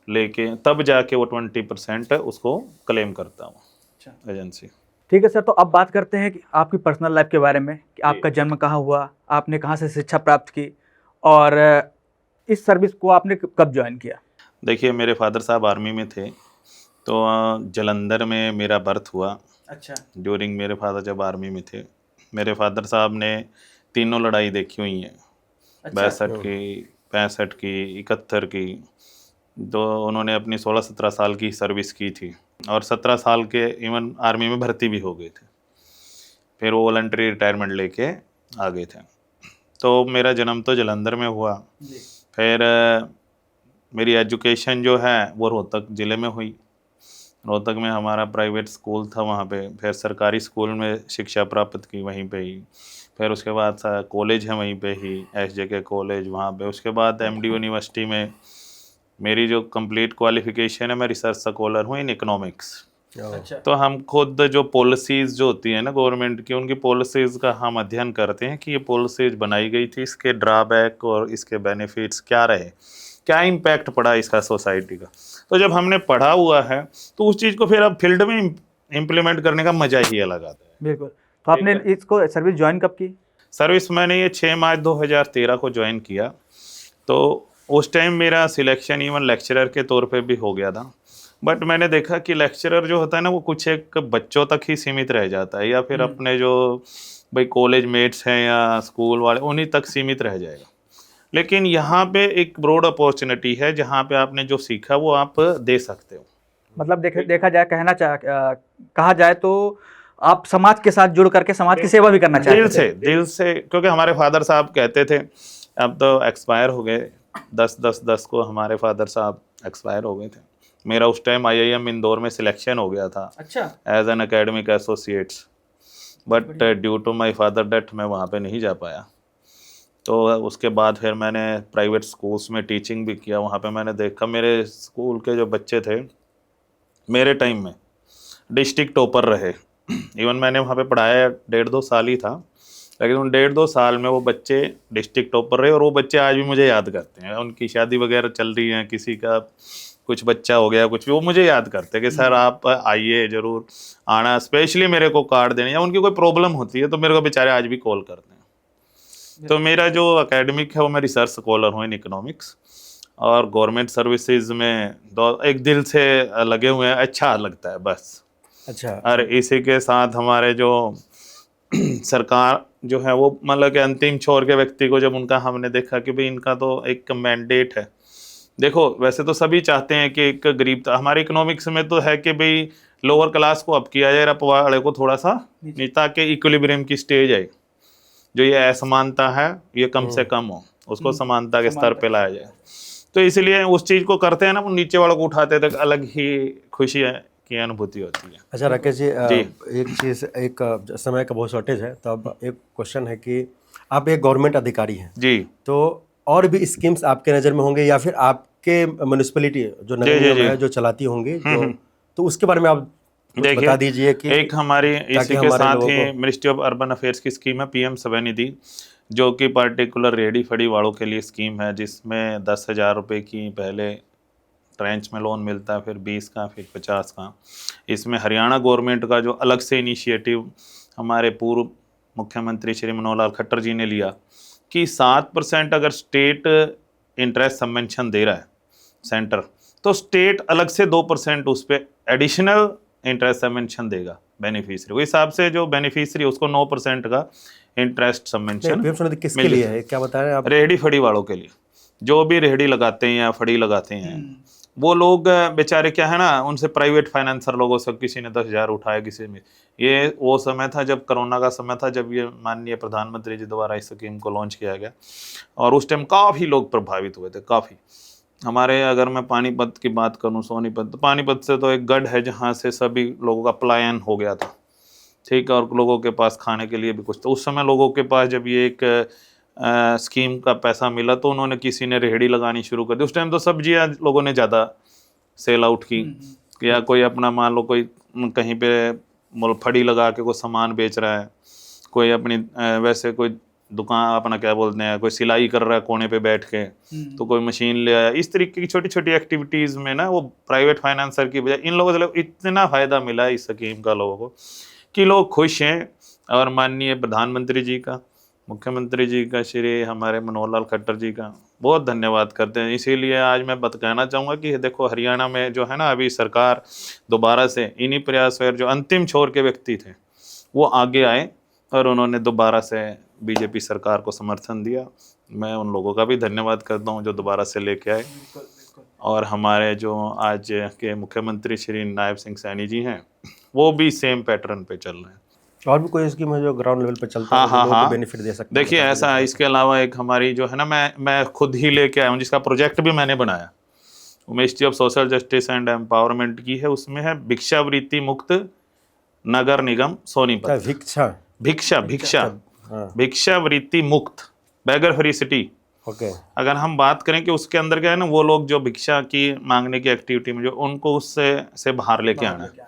लेके तब जाके वो 20% उसको क्लेम करता हूँ अच्छा एजेंसी। ठीक है सर, तो अब बात करते हैं कि आपकी पर्सनल लाइफ के बारे में, कि आपका जन्म कहाँ हुआ, आपने कहाँ से शिक्षा प्राप्त की, और इस सर्विस को आपने कब ज्वाइन किया? देखिए, मेरे फादर साहब आर्मी में थे, तो जलंधर में मेरा बर्थ हुआ। अच्छा ड्यूरिंग मेरे फादर जब आर्मी में थे, मेरे फादर साहब ने तीनों लड़ाई देखी हुई हैं, अच्छा 62 की, 65 की, 71 की। तो उन्होंने अपनी 16-17 साल की सर्विस की थी और 17 साल के इवन आर्मी में भर्ती भी हो गए थे। फिर वो वॉलंटरी रिटायरमेंट लेके आ गए थे। तो मेरा जन्म तो जलंधर में हुआ। जी। फिर मेरी एजुकेशन जो है वो रोहतक ज़िले में हुई। रोहतक में हमारा प्राइवेट स्कूल था, वहाँ पे फिर सरकारी स्कूल में शिक्षा प्राप्त की वहीं पे ही। फिर उसके बाद कॉलेज है वहीं पे ही, SJK कॉलेज वहाँ पे। उसके बाद MD यूनिवर्सिटी में मेरी जो कंप्लीट क्वालिफिकेशन है, मैं रिसर्च स्कॉलर हूँ इन इकोनॉमिक्स। अच्छा तो हम खुद जो पॉलिसीज़ जो होती है ना गवर्नमेंट की, उनकी पॉलिसीज़ का हम अध्ययन करते हैं कि ये पॉलिसीज़ बनाई गई थी, इसके ड्रॉबैक और इसके बेनिफिट्स क्या रहे, क्या इम्पैक्ट पड़ा इसका सोसाइटी का। तो जब हमने पढ़ा हुआ है तो उस चीज़ को फिर अब फील्ड में इम्प्लीमेंट करने का मज़ा ही अलग आता है। बिल्कुल। तो आपने इसको सर्विस ज्वाइन कब की? सर्विस मैंने ये 6 मार्च 2013 को ज्वाइन किया। तो उस टाइम मेरा सिलेक्शन इवन लेक्चरर के तौर पे भी हो गया था। बट मैंने देखा कि लेक्चरर जो होता है ना वो कुछ एक बच्चों तक ही सीमित रह जाता है, या फिर अपने जो भाई कॉलेज मेट्स हैं या स्कूल वाले उन्हीं तक सीमित रह जाएगा। लेकिन यहाँ पे एक ब्रॉड अपॉर्चुनिटी है जहाँ पे आपने जो सीखा वो आप दे सकते हो। मतलब देखा जाए, कहा जाए तो आप समाज के साथ जुड़ करके समाज की सेवा भी करना चाहते थे। दिल से, क्योंकि हमारे फादर साहब कहते थे, अब तो एक्सपायर हो गए, 10 को हमारे फादर साहब एक्सपायर हो गए थे। मेरा उस टाइम IIM इंदौर में सिलेक्शन हो गया था अच्छा as an academic associates, but due to my father death मैं वहाँ पे नहीं जा पाया। तो उसके बाद फिर मैंने प्राइवेट स्कूल्स में टीचिंग भी किया। वहाँ पे मैंने देखा मेरे स्कूल के जो बच्चे थे मेरे टाइम में डिस्ट्रिक्ट टॉपर रहे। इवन मैंने वहाँ पे पढ़ाया 1.5-2 साल ही था, लेकिन उन 1.5-2 साल में वो बच्चे डिस्ट्रिक्ट टॉपर रहे और वो बच्चे आज भी मुझे याद करते हैं। उनकी शादी वगैरह चल रही है, किसी का कुछ बच्चा हो गया कुछ भी, वो मुझे याद करते हैं कि सर आप आइए, ज़रूर आना, स्पेशली मेरे को कार्ड देने, या उनकी कोई प्रॉब्लम होती है तो मेरे को बेचारे आज भी कॉल करते हैं। तो मेरा जो एकेडमिक है वो मैं रिसर्च स्कॉलर हूँ इन इकोनॉमिक्स, और गवर्नमेंट सर्विसेज में एक दिल से लगे हुए हैं, अच्छा लगता है बस। अच्छा। और इसी के साथ हमारे जो सरकार जो है वो मतलब कि अंतिम छोर के व्यक्ति को जब उनका हमने देखा कि भाई इनका तो एक मैंडेट है। देखो वैसे तो सभी चाहते हैं कि एक गरीब, हमारे इकोनॉमिक्स में तो है कि भाई लोअर क्लास को अप किया जाए, अप वाले को थोड़ा सा नीचा के इक्विलिब्रियम की स्टेज है, जो ये असमानता है ये कम से कम हो, उसको समानता के स्तर पे लाया जाए। तो इसलिए उस चीज़ को करते हैं ना, वो नीचे वालों को उठाते तक अलग ही खुशी की अनुभूति होती है। अच्छा राकेश जी, एक चीज़, एक समय का बहुत शॉर्टेज है, तो अब एक क्वेश्चन है कि आप एक गवर्नमेंट अधिकारी हैं जी, तो और भी स्कीम्स आपके नज़र में होंगे या फिर आपके म्यूनिसिपैलिटी जो नगर निगम है जो चलाती होंगी, जो तो उसके बारे में आप कुछ बता दीजिए कि एक हमारी इसी के साथ ही मिनिस्ट्री ऑफ अर्बन अफेयर्स की स्कीम है PM स्वनिधि, जो कि पर्टिकुलर रेडी फड़ी वालों के लिए स्कीम है, जिसमें 10,000 रुपये की पहले ट्रेंच में लोन मिलता है, फिर 20 का, फिर 50 का। इसमें हरियाणा गवर्नमेंट का जो अलग से इनिशिएटिव हमारे पूर्व मुख्यमंत्री श्री मनोहर लाल खट्टर जी ने लिया कि 7% अगर स्टेट इंटरेस्ट सबवेंशन दे रहा है सेंटर, तो स्टेट अलग से 2% उस पर एडिशनल इंटरेस्ट सबवेंशन देगा बेनिफिशियरी। उस हिसाब से जो बेनिफिशियरी उसको 9% का इंटरेस्ट सबवेंशन किसके लिए है, क्या बता रहे हैं आप? रेहड़ी फड़ी वालों के लिए, जो भी रेहड़ी लगाते हैं या फड़ी लगाते हैं वो लोग बेचारे क्या है ना, उनसे प्राइवेट फाइनेंसर लोगों से किसी ने 10,000 उठाया, किसी में। ये वो समय था जब कोरोना का समय था, जब ये माननीय प्रधानमंत्री जी द्वारा इस स्कीम को लॉन्च किया गया, और उस टाइम काफ़ी लोग प्रभावित हुए थे, काफ़ी, हमारे अगर मैं पानीपत की बात करूं, सोनीपत, तो पानीपत से तो एक गढ़ है जहां से सभी लोगों का पलायन हो गया था, ठीक है, और लोगों के पास खाने के लिए भी कुछ, तो उस समय लोगों के पास जब ये एक स्कीम का पैसा मिला तो उन्होंने, किसी ने रेहड़ी लगानी शुरू कर दी। उस टाइम तो सब्जियां लोगों ने ज़्यादा सेल आउट की, या कोई अपना मान लो कोई कहीं पे फड़ी लगा के कोई सामान बेच रहा है, कोई अपनी वैसे कोई दुकान अपना क्या बोलते हैं, कोई सिलाई कर रहा है कोने पे बैठ के, तो कोई मशीन ले आया। इस तरीके की छोटी छोटी एक्टिविटीज़ में ना वो प्राइवेट फाइनेंसर की बजाय इन लोगों से इतना फ़ायदा मिला इस स्कीम का लोगों को कि लोग खुश हैं। और माननीय प्रधानमंत्री जी का, मुख्यमंत्री जी का, श्री हमारे मनोहर लाल खट्टर जी का बहुत धन्यवाद करते हैं। इसीलिए आज मैं कहना चाहूँगा कि देखो हरियाणा में जो है ना, अभी सरकार दोबारा से इन्हीं प्रयास, जो अंतिम छोर के व्यक्ति थे वो आगे आए और उन्होंने दोबारा से बीजेपी सरकार को समर्थन दिया। मैं उन लोगों का भी धन्यवाद करता हूँ जो दोबारा से लेके आए। और हमारे जो आज के मुख्यमंत्री श्री नायब सिंह सैनी जी हैं, वो भी सेम पैटर्न पे चल रहे हैं। और भी कोई स्कीम है जो ग्राउंड लेवल पे चलता है, लोगों को बेनिफिट दे सकते हैं? देखिए ऐसा है, इसके अलावा एक हमारी जो है ना, मैं खुद ही लेके आया हूँ, जिसका प्रोजेक्ट भी मैंने बनाया, ministry of social justice and empowerment की है। उसमें है भिक्षावृत्ति मुक्त नगर निगम सोनीपत। भिक्षावृत्ति मुक्त, बेगर फ्री सिटी। ओके। अगर हम बात करें कि उसके अंदर क्या है ना, वो लोग जो भिक्षा की मांगने की एक्टिविटी में जो उनको उससे से बाहर लेके आना है।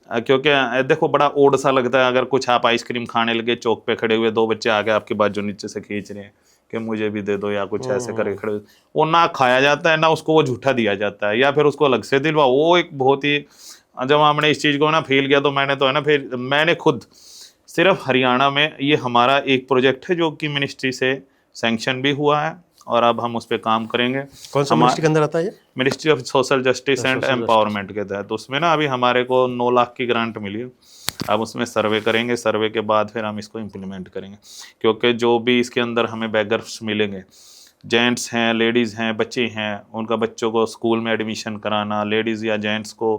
क्योंकि देखो बड़ा ओड सा लगता है अगर कुछ आप आइसक्रीम खाने लगे, चौक पे खड़े हुए 2 बच्चे आके आपकी बात जो नीचे से खींच रहे हैं कि मुझे भी दे दो, या कुछ ऐसे करके खड़े, वो ना खाया जाता है ना उसको वो झूठा दिया जाता है, या फिर उसको अलग से दिलवा। वो एक बहुत ही, जब हमने इस चीज़ को ना फील किया तो मैंने तो है ना, फिर मैंने खुद सिर्फ हरियाणा में ये हमारा एक प्रोजेक्ट है जो कि मिनिस्ट्री से सैंक्शन भी हुआ है और अब हम उस पर काम करेंगे। कौन सा मिनिस्ट्री के अंदर आता है ये? Ministry of social justice and empowerment के तहत। तो उसमें ना अभी हमारे को 9 लाख की ग्रांट मिली है। अब उसमें सर्वे करेंगे, सर्वे के बाद फिर हम इसको इम्प्लीमेंट करेंगे। क्योंकि जो भी इसके अंदर हमें बेगर्स मिलेंगे, जेंट्स हैं, लेडीज़ हैं, बच्चे हैं, उनका बच्चों को स्कूल में एडमिशन कराना, लेडीज़ या जेंट्स को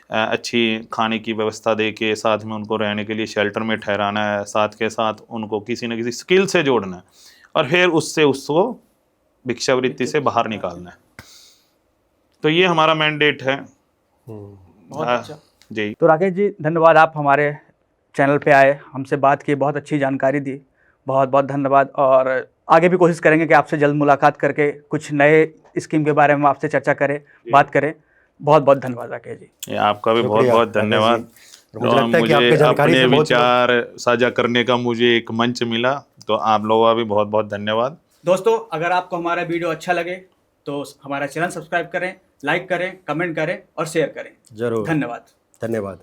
अच्छी खाने की व्यवस्था दे के, साथ में उनको रहने के लिए शेल्टर में ठहराना है, साथ के साथ उनको किसी न किसी स्किल से जोड़ना है और फिर उससे उसको भिक्षावृत्ति से बाहर निकालना है। तो ये हमारा मैंडेट है। बहुत अच्छा जी। तो राकेश जी धन्यवाद, आप हमारे चैनल पे आए, हमसे बात की, बहुत अच्छी जानकारी दी, बहुत बहुत धन्यवाद। और आगे भी कोशिश करेंगे कि आपसे जल्द मुलाकात करके कुछ नए स्कीम के बारे में आपसे चर्चा करें, बात करें। बहुत बहुत धन्यवाद राकेश जी। आपका भी बहुत बहुत धन्यवाद। मुझे अपने विचार साझा करने का मुझे एक मंच मिला, तो आप लोगों का भी बहुत बहुत धन्यवाद। दोस्तों अगर आपको हमारा वीडियो अच्छा लगे तो हमारा चैनल सब्सक्राइब करें, लाइक करें, कमेंट करें और शेयर करें। जरूर। धन्यवाद। धन्यवाद।